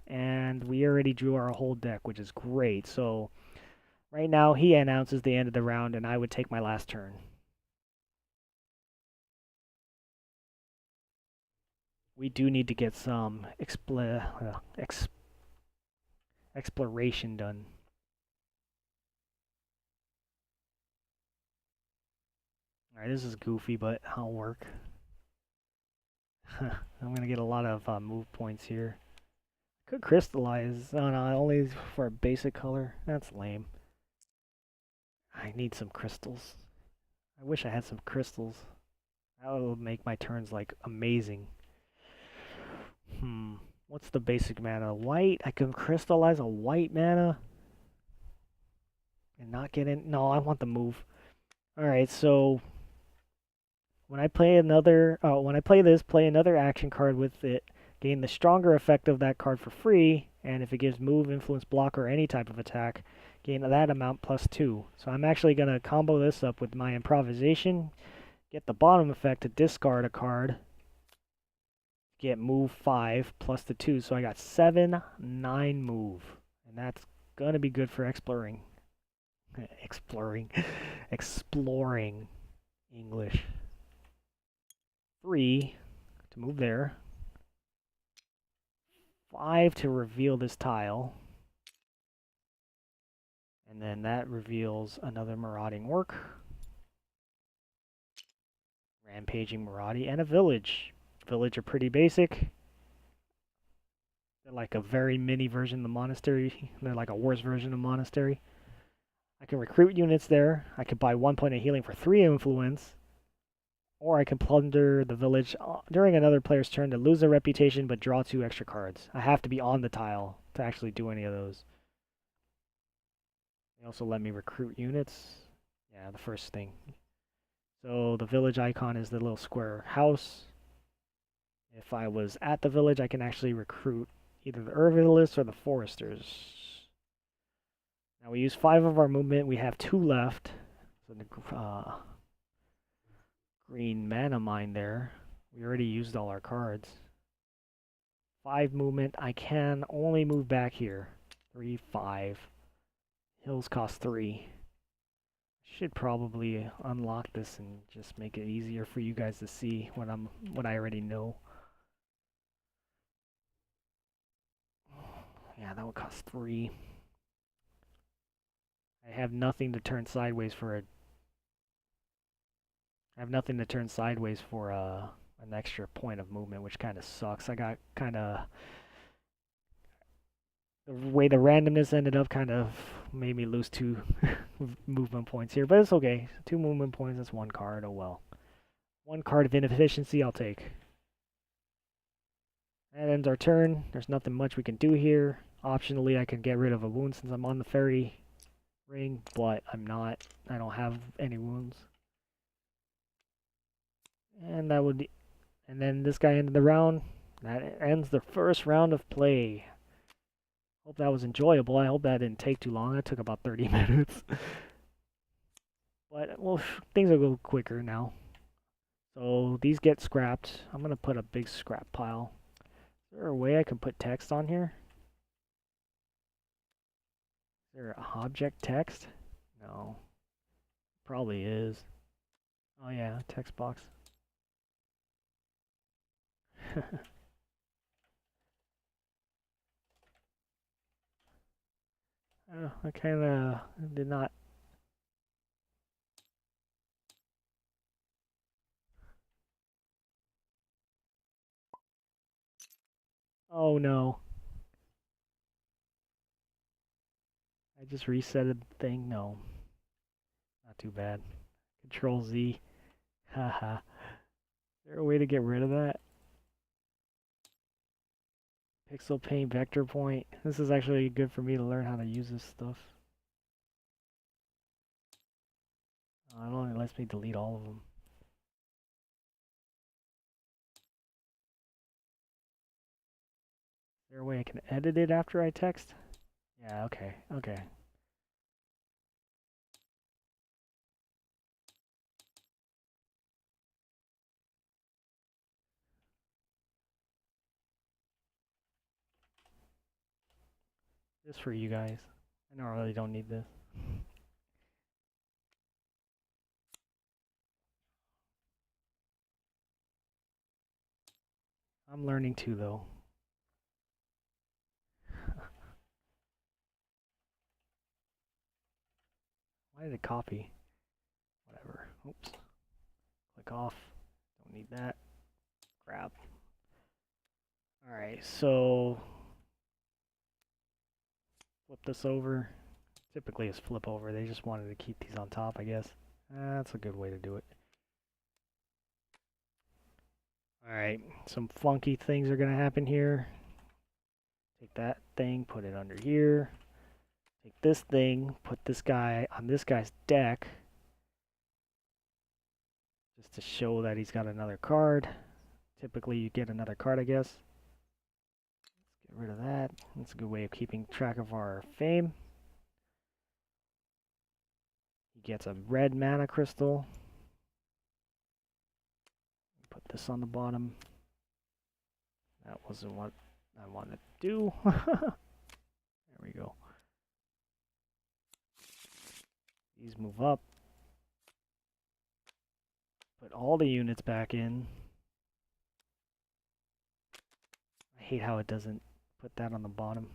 [SPEAKER 1] and we already drew our whole deck, which is great. So, right now, he announces the end of the round, and I would take my last turn. We do need to get some exploration done. Alright, this is goofy, but I'll work. I'm gonna get a lot of move points here. Could crystallize. Oh no, only for a basic color. That's lame. I need some crystals. I wish I had some crystals. That would make my turns like amazing. What's the basic mana? White? I can crystallize a white mana and not get in. No, I want the move. Alright, so when I play this, play another action card with it, gain the stronger effect of that card for free, and if it gives move, influence, block, or any type of attack, gain that amount plus 2. So I'm actually going to combo this up with my improvisation, get the bottom effect to discard a card, get move 5 plus the 2, so I got 7, 9 move, and that's going to be good for exploring English. 3 to move there. 5 to reveal this tile. And then that reveals another Marauding Orc. Rampaging Maraudi, and a village. Village are pretty basic. They're like a very mini version of the monastery. They're like a worse version of monastery. I can recruit units there. I can buy 1 point of healing for 3 influence. Or I can plunder the village during another player's turn to lose a reputation but draw 2 extra cards. I have to be on the tile to actually do any of those. They also let me recruit units. Yeah, the first thing. So the village icon is the little square house. If I was at the village, I can actually recruit either the Herbalists or the Foresters. Now we use 5 of our movement. We have 2 left. So the green mana mine there. We already used all our cards. 5 movement. I can only move back here. 3, 5. Hills cost 3. Should probably unlock this and just make it easier for you guys to see what I already know. Yeah, that would cost 3. I have nothing to turn sideways for a. I have nothing to turn sideways for an extra point of movement, which kind of sucks. I got kind of the way the randomness ended up kind of made me lose 2 movement points here, but it's okay. 2 movement points, that's 1 card. Oh well. 1 card of inefficiency, I'll take. That ends our turn. There's nothing much we can do here. Optionally, I can get rid of a wound since I'm on the fairy ring, but I'm not. I don't have any wounds. And that would, and then this guy ended the round. That ends the first round of play. Hope that was enjoyable. I hope that didn't take too long. That took about 30 minutes. But, well, things will go quicker now. So these get scrapped. I'm gonna put a big scrap pile. Is there a way I can put text on here? Is there an object text? No. Probably is. Oh yeah, text box. I kinda did not. Oh no. I just reset the thing. No. Not too bad. Control Z. Haha. Is there a way to get rid of that? Pixel paint vector point. This is actually good for me to learn how to use this stuff. Oh, it only lets me delete all of them. Is there a way I can edit it after I text? Yeah, okay, okay. Just for you guys. I know I really don't need this. I'm learning too, though. Why did it copy? Whatever. Oops. Click off. Don't need that. Grab. Alright, so flip this over. Typically it's flip over. They just wanted to keep these on top, I guess. That's a good way to do it. Alright, some funky things are gonna happen here. Take that thing, put it under here. Take this thing, put this guy on this guy's deck. Just to show that he's got another card. Typically you get another card, I guess. Let's get rid of that. That's a good way of keeping track of our fame. He gets a red mana crystal. Put this on the bottom. That wasn't what I wanted to do. There we go. These move up. Put all the units back in. I hate how it doesn't put that on the bottom.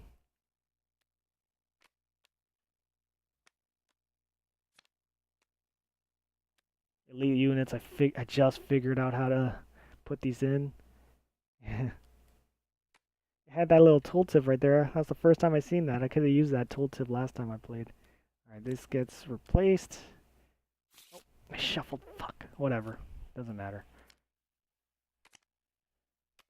[SPEAKER 1] Elite units, I just figured out how to put these in. It had that little tooltip right there. That's the first time I seen that. I could have used that tooltip last time I played. Alright, this gets replaced. Oh, I shuffled. Fuck. Whatever. Doesn't matter.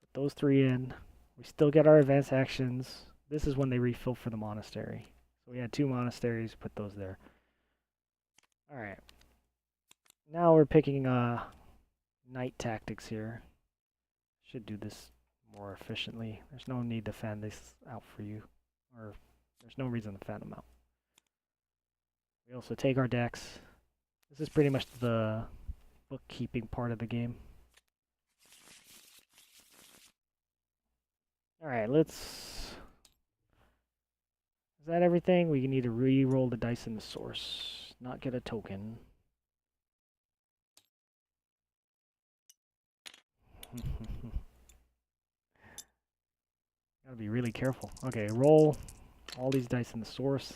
[SPEAKER 1] Put those three in. We still get our advanced actions. This is when they refill for the monastery. So we had 2 monasteries. Put those there. Alright. Now we're picking night tactics here. Should do this more efficiently. There's no need to fan this out for you. Or there's no reason to fan them out. We also take our decks. This is pretty much the bookkeeping part of the game. Alright, let's... Is that everything? We need to re-roll the dice in the source. Not get a token. Gotta be really careful. Okay, roll all these dice in the source.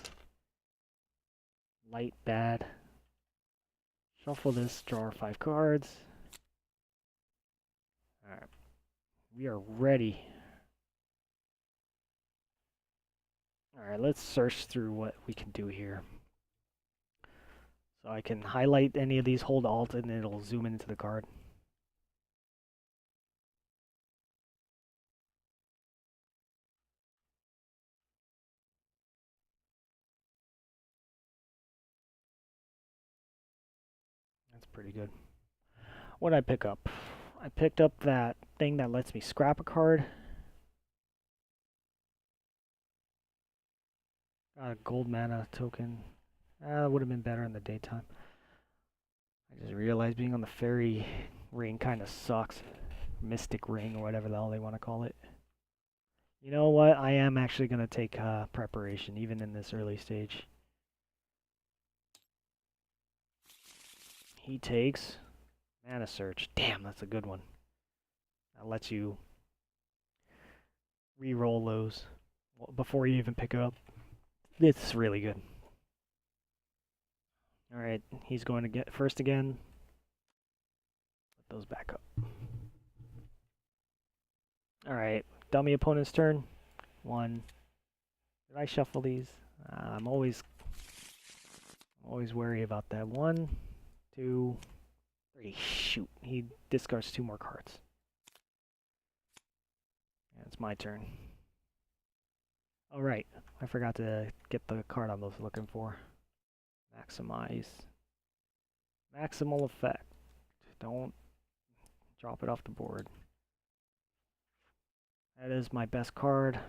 [SPEAKER 1] Light, bad. Shuffle this, draw our 5 cards. Alright. We are ready. Alright, let's search through what we can do here. So I can highlight any of these, hold Alt, and it'll zoom into the card. That's pretty good. What did I pick up? I picked up that thing that lets me scrap a card. Got a gold mana token. That would have been better in the daytime. I just realized being on the ferry ring kind of sucks. Mystic ring or whatever the hell they want to call it. You know what? I am actually going to take preparation, even in this early stage. He takes Mana Search. Damn, that's a good one. That lets you re-roll those before you even pick it up. It's really good. Alright, he's going to get first again. Put those back up. Alright, dummy opponent's turn. 1. Did I shuffle these? I'm always wary about that. 1, 2, 3. Shoot, he discards 2 more cards. And it's my turn. Alright, I forgot to get the card I was looking for. Maximize. Maximal effect. Don't drop it off the board. That is my best card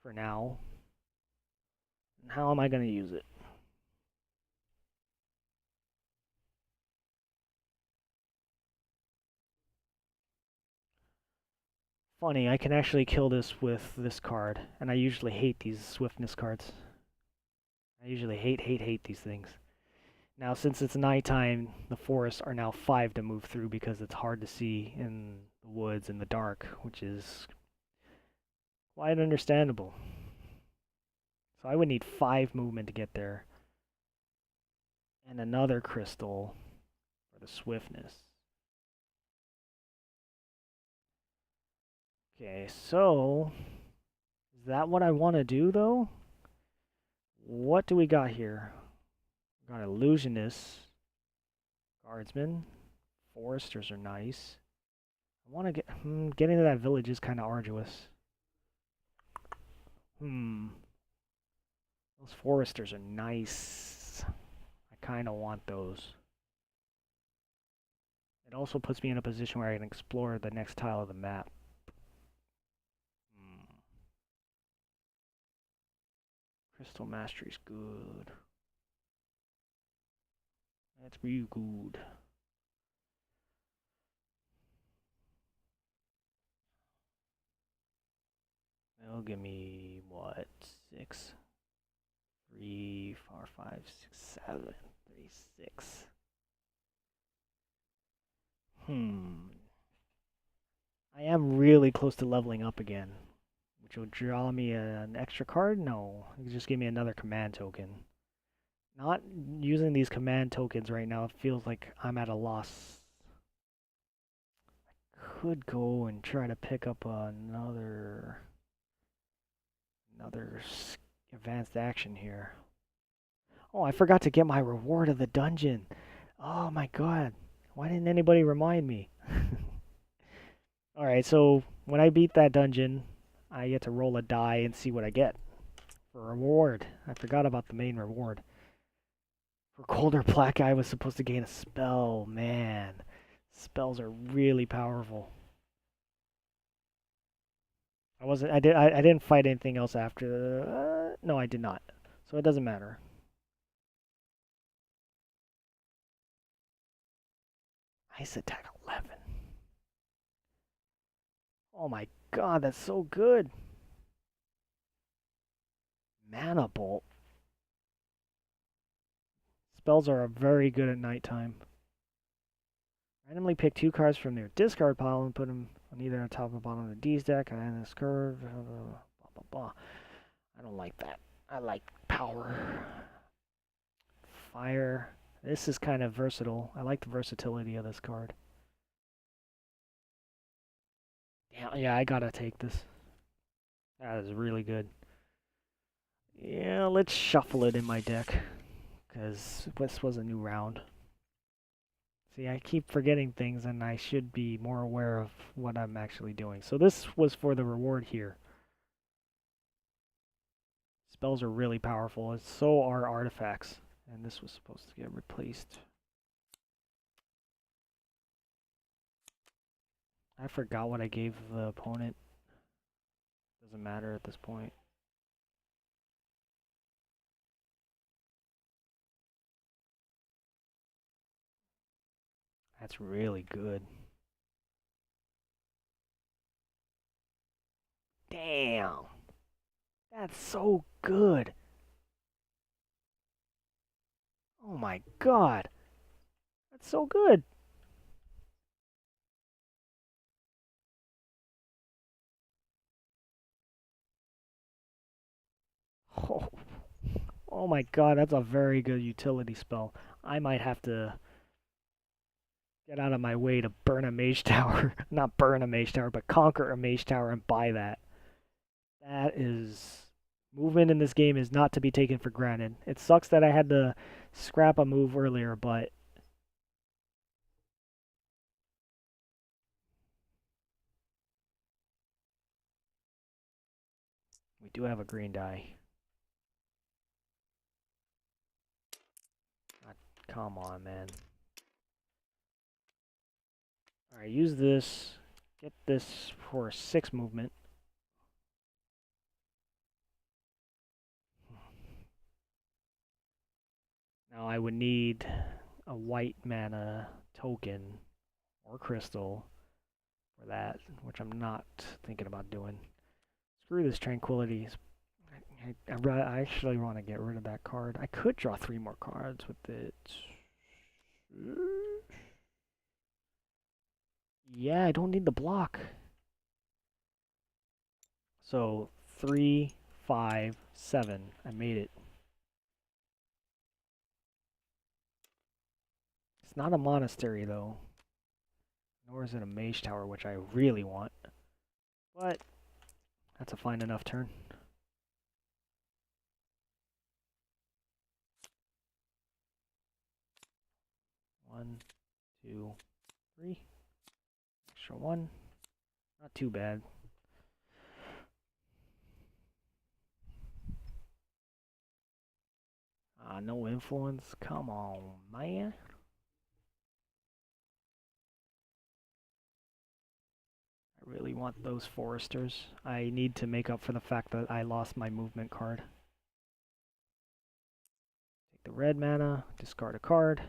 [SPEAKER 1] for now. And how am I going to use it? Funny, I can actually kill this with this card, and I usually hate these swiftness cards. I usually hate these things. Now, since it's nighttime, the forests are now 5 to move through because it's hard to see in the woods in the dark, which is quite understandable. So I would need 5 movement to get there. And another crystal for the swiftness. Okay, so is that what I want to do though? What do we got here? We got illusionists, guardsmen, foresters are nice. I want to get getting to that village is kind of arduous. Those foresters are nice. I kind of want those. It also puts me in a position where I can explore the next tile of the map. Crystal Mastery's good. That's real good. They'll give me, what, 6? 3, 4, 5, 6, 7, 3, 6. I am really close to leveling up again, which will draw me an extra card? No, it just give me another command token. Not using these command tokens right now, it feels like I'm at a loss. I could go and try to pick up another advanced action here. Oh, I forgot to get my reward of the dungeon. Oh my god. Why didn't anybody remind me? Alright, so when I beat that dungeon, I get to roll a die and see what I get for a reward. I forgot about the main reward. For Colder Black, I was supposed to gain a spell. Man, spells are really powerful. I didn't fight anything else after. No, I did not. So it doesn't matter. Ice attack 11. Oh my god, that's so good. Mana Bolt. Spells are very good at nighttime. Randomly pick 2 cards from their discard pile and put them on either the top or bottom of the D's deck. I end this curve. Blah, blah, blah. I don't like that. I like power. Fire. This is kind of versatile. I like the versatility of this card. Yeah, I gotta take this. That is really good. Yeah, let's shuffle it in my deck. Because this was a new round. See, I keep forgetting things and I should be more aware of what I'm actually doing. So this was for the reward here. Spells are really powerful, and so are artifacts. And this was supposed to get replaced. I forgot what I gave the opponent. Doesn't matter at this point. That's really good. Damn. That's so good. Oh my god. That's so good. Oh, oh my god, that's a very good utility spell. I might have to get out of my way to burn a mage tower. Not burn a mage tower, but conquer a mage tower and buy that. That is... Movement in this game is not to be taken for granted. It sucks that I had to scrap a move earlier, but... We do have a green die. Ah, come on, man. Alright, use this. Get this for 6 movement. Now I would need a white mana token or crystal for that, which I'm not thinking about doing. Screw this tranquility. I actually want to get rid of that card. I could draw 3 more cards with it. Yeah, I don't need the block. So 3, 5, 7. I made it. It's not a monastery though. Nor is it a mage tower, which I really want. But that's a fine enough turn. One, two, three. Extra 1. Not too bad. No influence. Come on, man. I really want those foresters. I need to make up for the fact that I lost my movement card. Take the red mana, discard a card.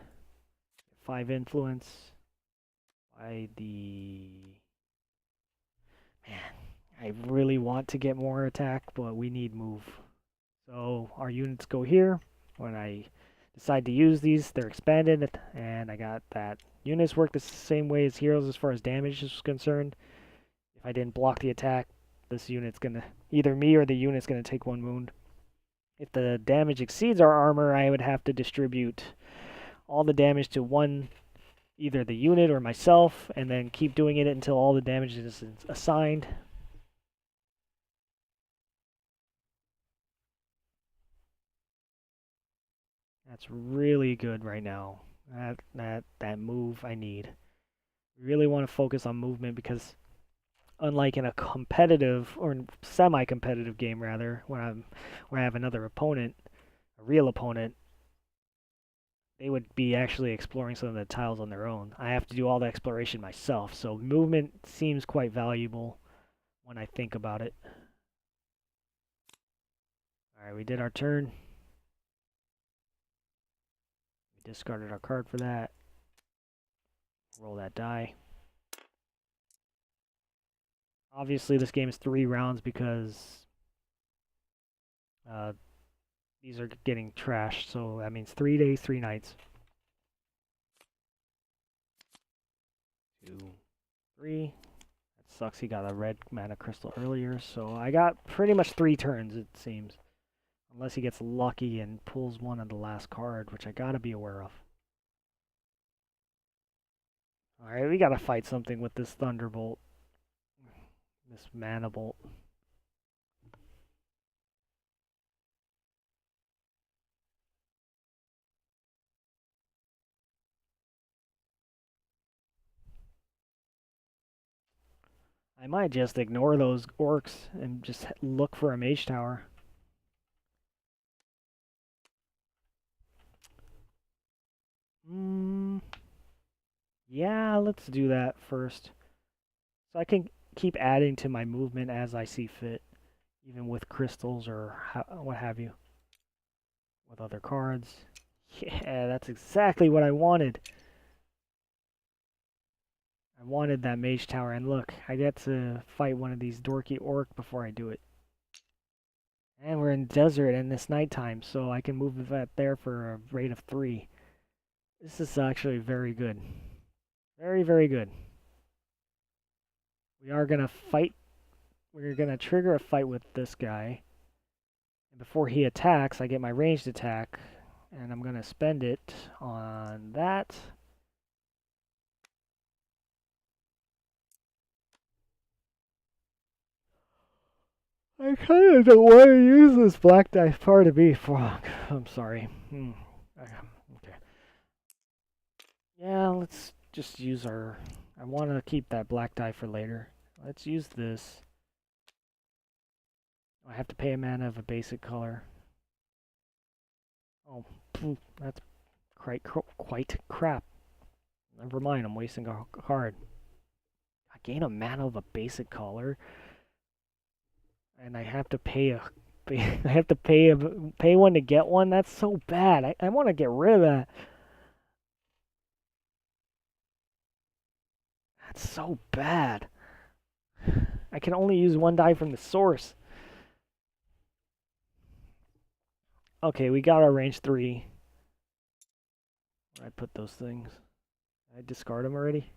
[SPEAKER 1] 5 influence. By the... Man, I really want to get more attack, but we need move. So our units go here. When I decide to use these, they're expanded, and I got that. Units work the same way as heroes as far as damage is concerned. If I didn't block the attack, this unit's gonna... Either me or the unit's gonna take 1 wound. If the damage exceeds our armor, I would have to distribute all the damage to one, either the unit or myself, and then keep doing it until all the damage is assigned. That's really good right now. That move I need. Really want to focus on movement because unlike in a competitive or semi-competitive game rather, where I have another opponent, a real opponent, they would be actually exploring some of the tiles on their own. I have to do all the exploration myself, so movement seems quite valuable when I think about it. Alright, we did our turn. We discarded our card for that. Roll that die. Obviously, this game is 3 rounds because these are getting trashed, so that means 3 days, 3 nights. 2, 3. That sucks, he got a red mana crystal earlier, so I got pretty much 3 turns, it seems. Unless he gets lucky and pulls one of the last card, which I gotta be aware of. Alright, we gotta fight something with this Thunderbolt. This Mana Bolt. I might just ignore those orcs and just look for a mage tower. Yeah, let's do that first. So I can keep adding to my movement as I see fit, even with crystals or what have you. With other cards. Yeah, that's exactly what I wanted. I wanted that mage tower, and look, I get to fight one of these dorky orc before I do it. And we're in desert and it's nighttime, so I can move that there for a rate of 3. This is actually very good. Very, very good. We are gonna fight. We're gonna trigger a fight with this guy. And before he attacks, I get my ranged attack. And I'm gonna spend it on that. I kind of don't want to use this black dice part of me. Fuck. I'm sorry. Okay. Yeah, let's just use our... I want to keep that black die for later. Let's use this. I have to pay a mana of a basic color. Oh, that's quite crap. Never mind, I'm wasting a card. I gain a mana of a basic color, and I have to pay I have to pay one to get one. That's so bad. I want to get rid of that. That's so bad. I can only use one die from the source. Okay, we got our range 3. Where I put those things? Did I discard them already?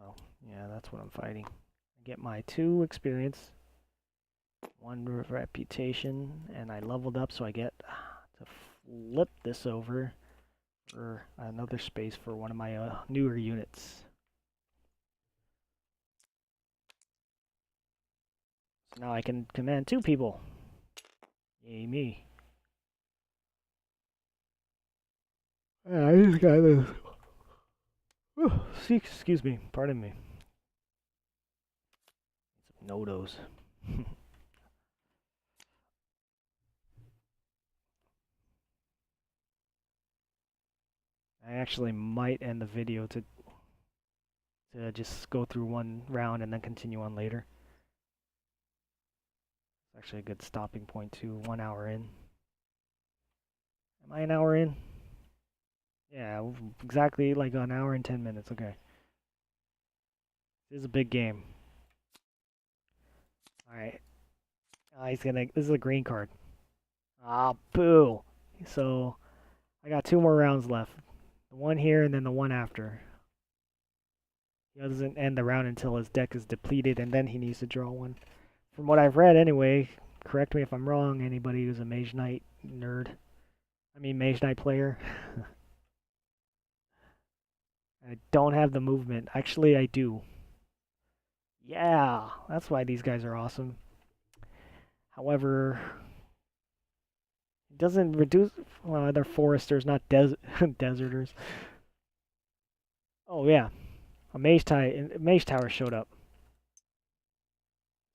[SPEAKER 1] Oh, yeah, that's what I'm fighting. I get my 2 experience, 1 reputation, and I leveled up, so I get to flip this over for another space for one of my newer units. So now I can command 2 people. Yay me. I just got this. Excuse me, pardon me. Some Nodos. I actually might end the video to just go through one round and then continue on later. It's actually a good stopping point too. 1 hour in. Am I an hour in? Yeah, exactly like an hour and 10 minutes. Okay. This is a big game. Alright. He's gonna... This is a green card. Ah, boo! So, I got 2 more rounds left. The one here and then the one after. He doesn't end the round until his deck is depleted, and then he needs to draw one. From what I've read anyway, correct me if I'm wrong, anybody who's a Mage Knight nerd. I mean Mage Knight player. I don't have the movement. Actually, I do. Yeah, that's why these guys are awesome. However, it doesn't reduce... Well, they're foresters, not deserters. Oh, yeah. A Mage Tower showed up.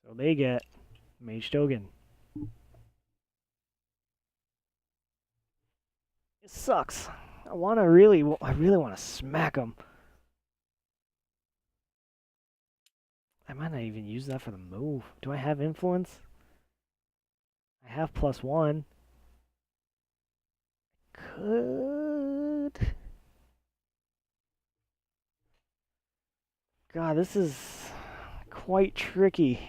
[SPEAKER 1] So they get Mage Dogan. It sucks. I really want to smack him. I might not even use that for the move. Do I have influence? I have +1. Could... God, this is quite tricky.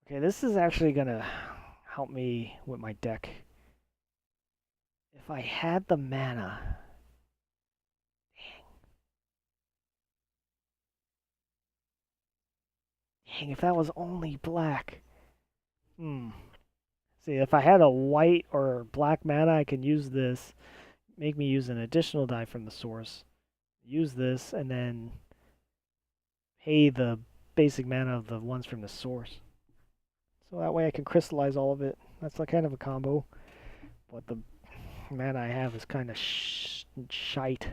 [SPEAKER 1] Okay, this is actually gonna help me with my deck. If I had the mana... Dang, if that was only black. See, if I had a white or black mana, I can use this. Make me use an additional die from the source. Use this, and then pay the basic mana of the ones from the source. So that way I can crystallize all of it. That's like kind of a combo. But the mana I have is kind of shite.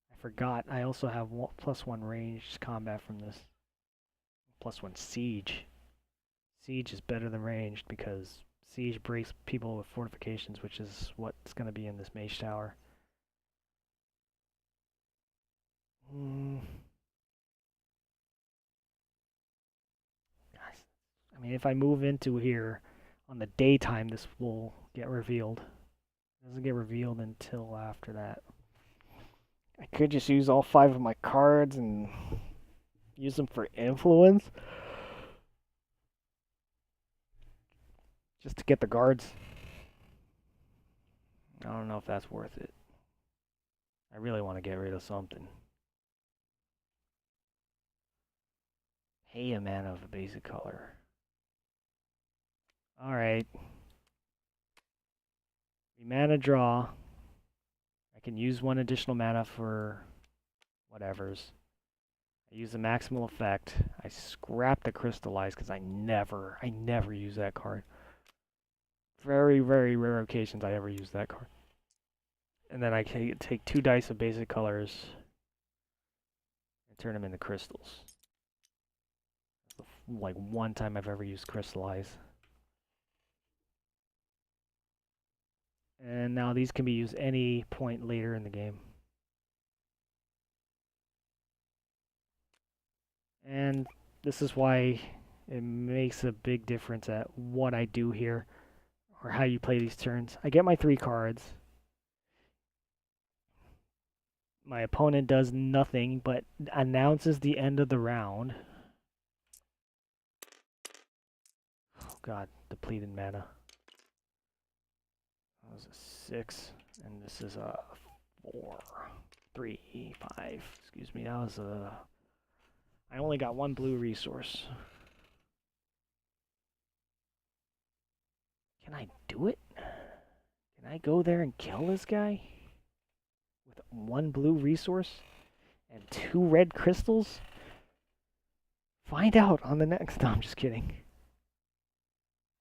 [SPEAKER 1] I forgot. I also have +1 ranged combat from this. +1 siege. Siege is better than ranged because siege breaks people with fortifications, which is what's going to be in this mage tower. I mean, if I move into here on the daytime, this will get revealed. It doesn't get revealed until after that. I could just use all 5 of my cards and use them for influence. Just to get the guards. I don't know if that's worth it. I really want to get rid of something. Pay a mana of a basic color. Alright. We mana draw. I can use 1 additional mana for whatevers. I use the maximal effect. I scrap the crystallize because I never use that card. Very, very rare occasions I ever use that card. And then I can take 2 dice of basic colors and turn them into crystals. Like 1 time I've ever used crystallize. And now these can be used any point later in the game. And this is why it makes a big difference at what I do here, or how you play these turns. I get my 3 cards. My opponent does nothing but announces the end of the round. Oh god, depleted mana. That was a 6, and this is a 4, 3, 5. Excuse me, that was a... I only got 1 blue resource. Can I do it? Can I go there and kill this guy? With 1 blue resource and 2 red crystals? Find out on the next... No, I'm just kidding.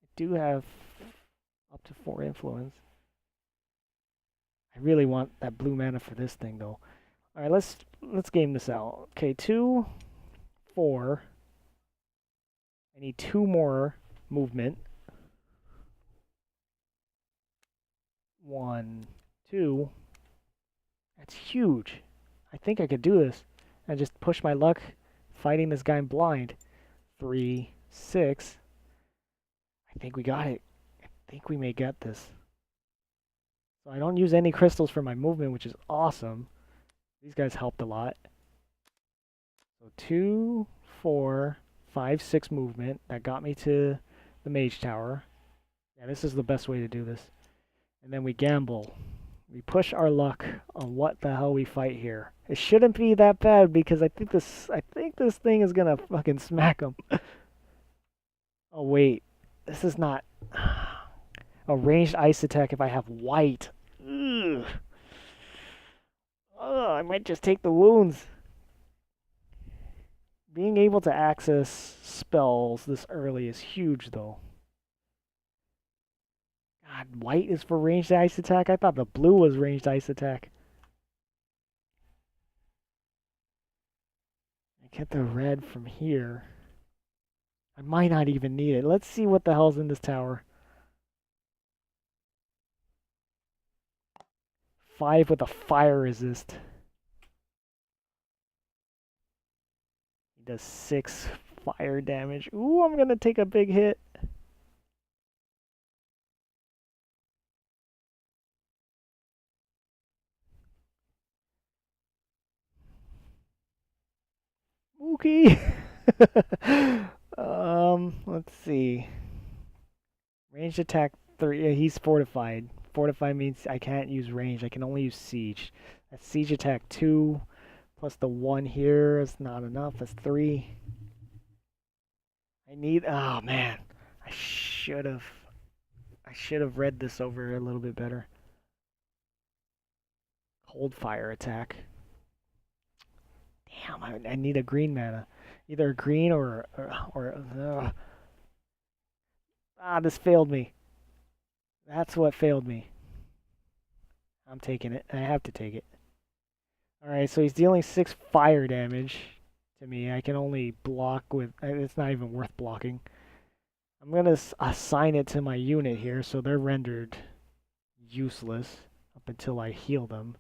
[SPEAKER 1] I do have up to 4 influence. I really want that blue mana for this thing, though. Alright, let's game this out. Okay, 2, 4. I need 2 more movement. 1, 2. That's huge. I think I could do this. And just push my luck fighting this guy blind. 3, 6. I think we got it. I think we may get this. So I don't use any crystals for my movement, which is awesome. These guys helped a lot. So 2, 4, 5, 6 movement. That got me to the Mage Tower. Yeah, this is the best way to do this. And then we gamble. We push our luck on what the hell we fight here. It shouldn't be that bad because I think this thing is gonna fucking smack him. Oh wait, this is not a ranged ice attack if I have white. Ugh. Oh, I might just take the wounds. Being able to access spells this early is huge, though. God, white is for ranged ice attack? I thought the blue was ranged ice attack. I get the red from here. I might not even need it. Let's see what the hell's in this tower. 5 with a fire resist. He does 6 fire damage. Ooh, I'm gonna take a big hit. Okay. Let's see. Ranged attack 3. Yeah, he's fortified. Fortify means I can't use range. I can only use siege. That's siege attack 2 plus the 1 here is not enough. That's 3. I need... Oh, man. I should have read this over a little bit better. Cold fire attack. Damn, I need a green mana. Either green or this failed me. That's what failed me. I'm taking it. I have to take it. Alright, so he's dealing 6 fire damage to me. I can only block with... It's not even worth blocking. I'm going to assign it to my unit here, so they're rendered useless up until I heal them.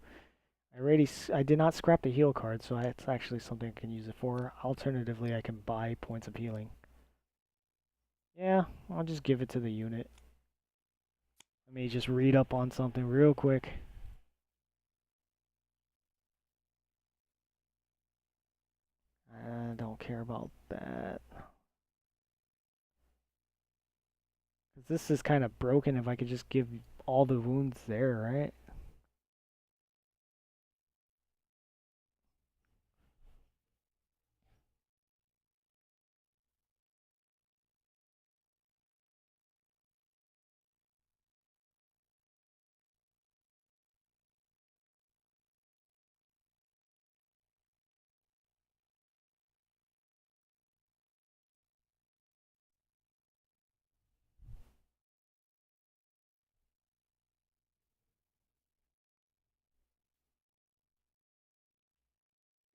[SPEAKER 1] I did not scrap the heal card, so it's actually something I can use it for. Alternatively, I can buy points of healing. Yeah, I'll just give it to the unit. Let me just read up on something real quick. I don't care about that. This is kind of broken if I could just give all the wounds there, right?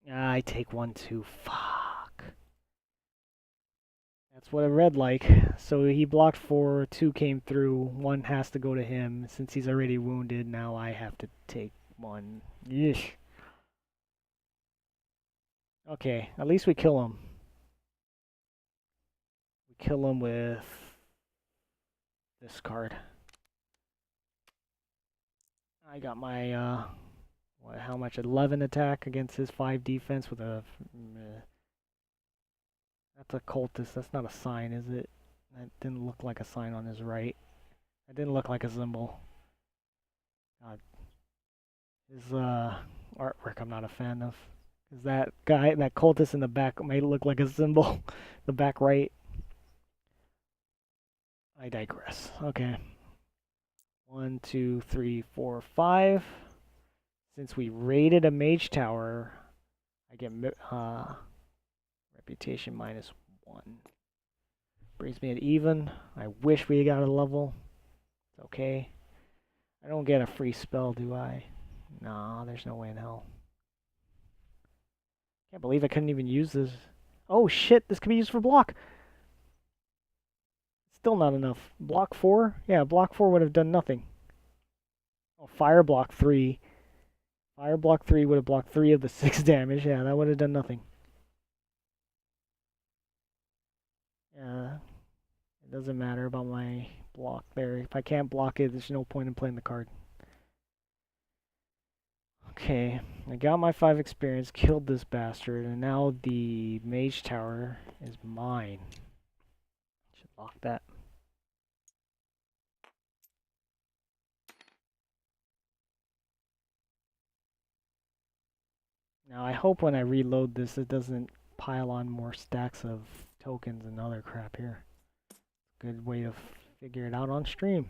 [SPEAKER 1] I take 1-2. Fuck. That's what it read like. So he blocked 4, 2 came through, 1 has to go to him. Since he's already wounded, now I have to take 1. Yeesh. Okay, at least we kill him. We kill him with this card. I got my, how much? 11 attack against his 5 defense with a... That's a cultist. That's not a sign, is it? That didn't look like a sign on his right. That didn't look like a symbol. God. His artwork I'm not a fan of. Because that guy, that cultist in the back made it look like a symbol. The back right. I digress. Okay. 1, 2, 3, 4, 5. Since we raided a mage tower, I get reputation -1. Brings me at even. I wish we got a level. It's okay. I don't get a free spell, do I? Nah, there's no way in hell. Can't believe I couldn't even use this. Oh shit, this could be used for block. Still not enough. Block 4? Yeah, block 4 would have done nothing. Oh, fire block 3. Fire block 3 would have blocked 3 of the 6 damage. Yeah, that would have done nothing. Yeah, it doesn't matter about my block there. If I can't block it, there's no point in playing the card. Okay, I got my 5 experience, killed this bastard, and now the mage tower is mine. Should lock that. Now I hope when I reload this it doesn't pile on more stacks of tokens and other crap here. Good way to figure it out on stream.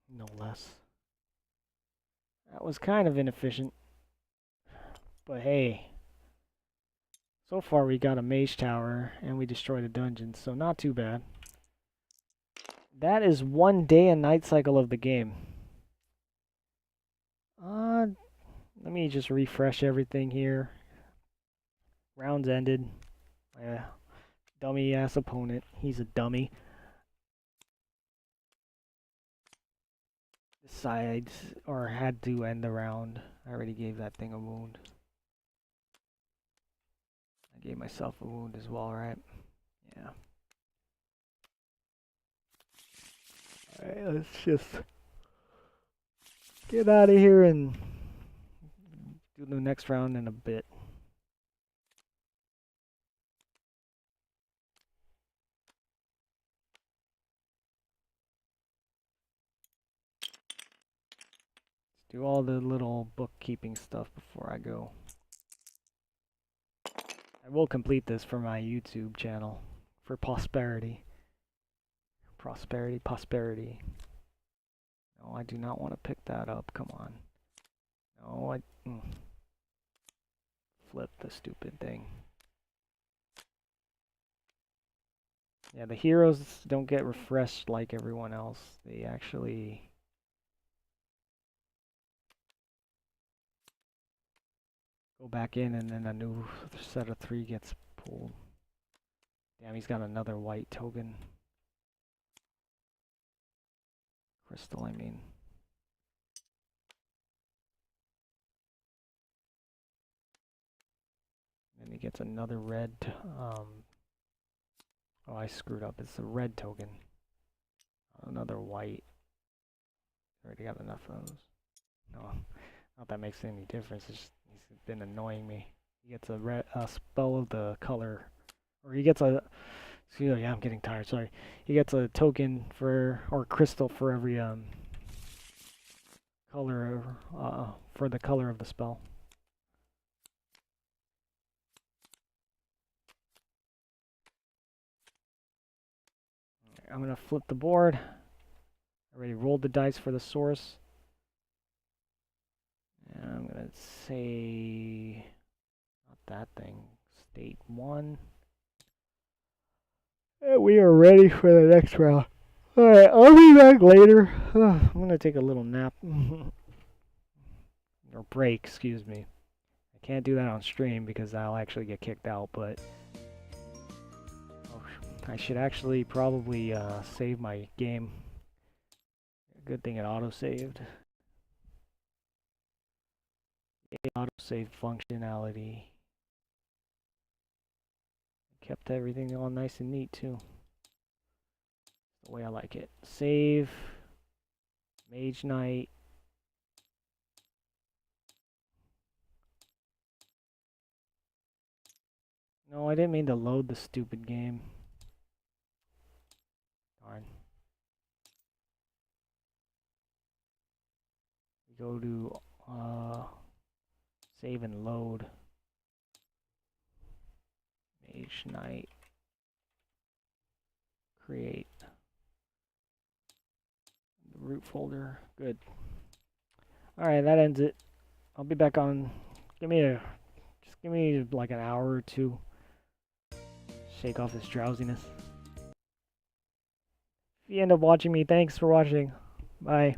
[SPEAKER 1] No less. That was kind of inefficient. But hey. So far we got a mage tower and we destroyed a dungeon, so not too bad. That is 1 day and night cycle of the game. Let me just refresh everything here. Rounds ended. Dummy ass opponent. He's a dummy. Decides or had to end the round. I already gave that thing a wound. I gave myself a wound as well, right? Yeah. Alright, let's just get out of here and do the next round in a bit. Let's do all the little bookkeeping stuff before I go. I will complete this for my YouTube channel for posterity. Prosperity. No, I do not want to pick that up. Come on. No, flip the stupid thing. Yeah, the heroes don't get refreshed like everyone else. They actually... go back in and then a new set of 3 gets pulled. Damn, he's got another white token. Crystal, I mean. And he gets another red. Oh, I screwed up. It's a red token. Another white. Already got enough of those. No, not that makes any difference. It's just, he's been annoying me. He gets a spell of the color, or he gets a. Excuse me, yeah, I'm getting tired. Sorry. He gets a token for or crystal for every color for the color of the spell. I'm gonna flip the board. I already rolled the dice for the source. And I'm gonna say not that thing. State 1. And we are ready for the next round. Alright, I'll be back later. I'm gonna take a little nap. Or break, excuse me. I can't do that on stream because I'll actually get kicked out, but I should actually probably save my game. Good thing it auto-saved. Auto-save functionality. Kept everything all nice and neat too. The way I like it. Save. Mage Knight. No, I didn't mean to load the stupid game. Darn. We go to save and load. Mage Knight. Create. The root folder. Good. Alright, that ends it. I'll be back on. Give me like an hour or two. Shake off this drowsiness. If you end up watching me, thanks for watching. Bye.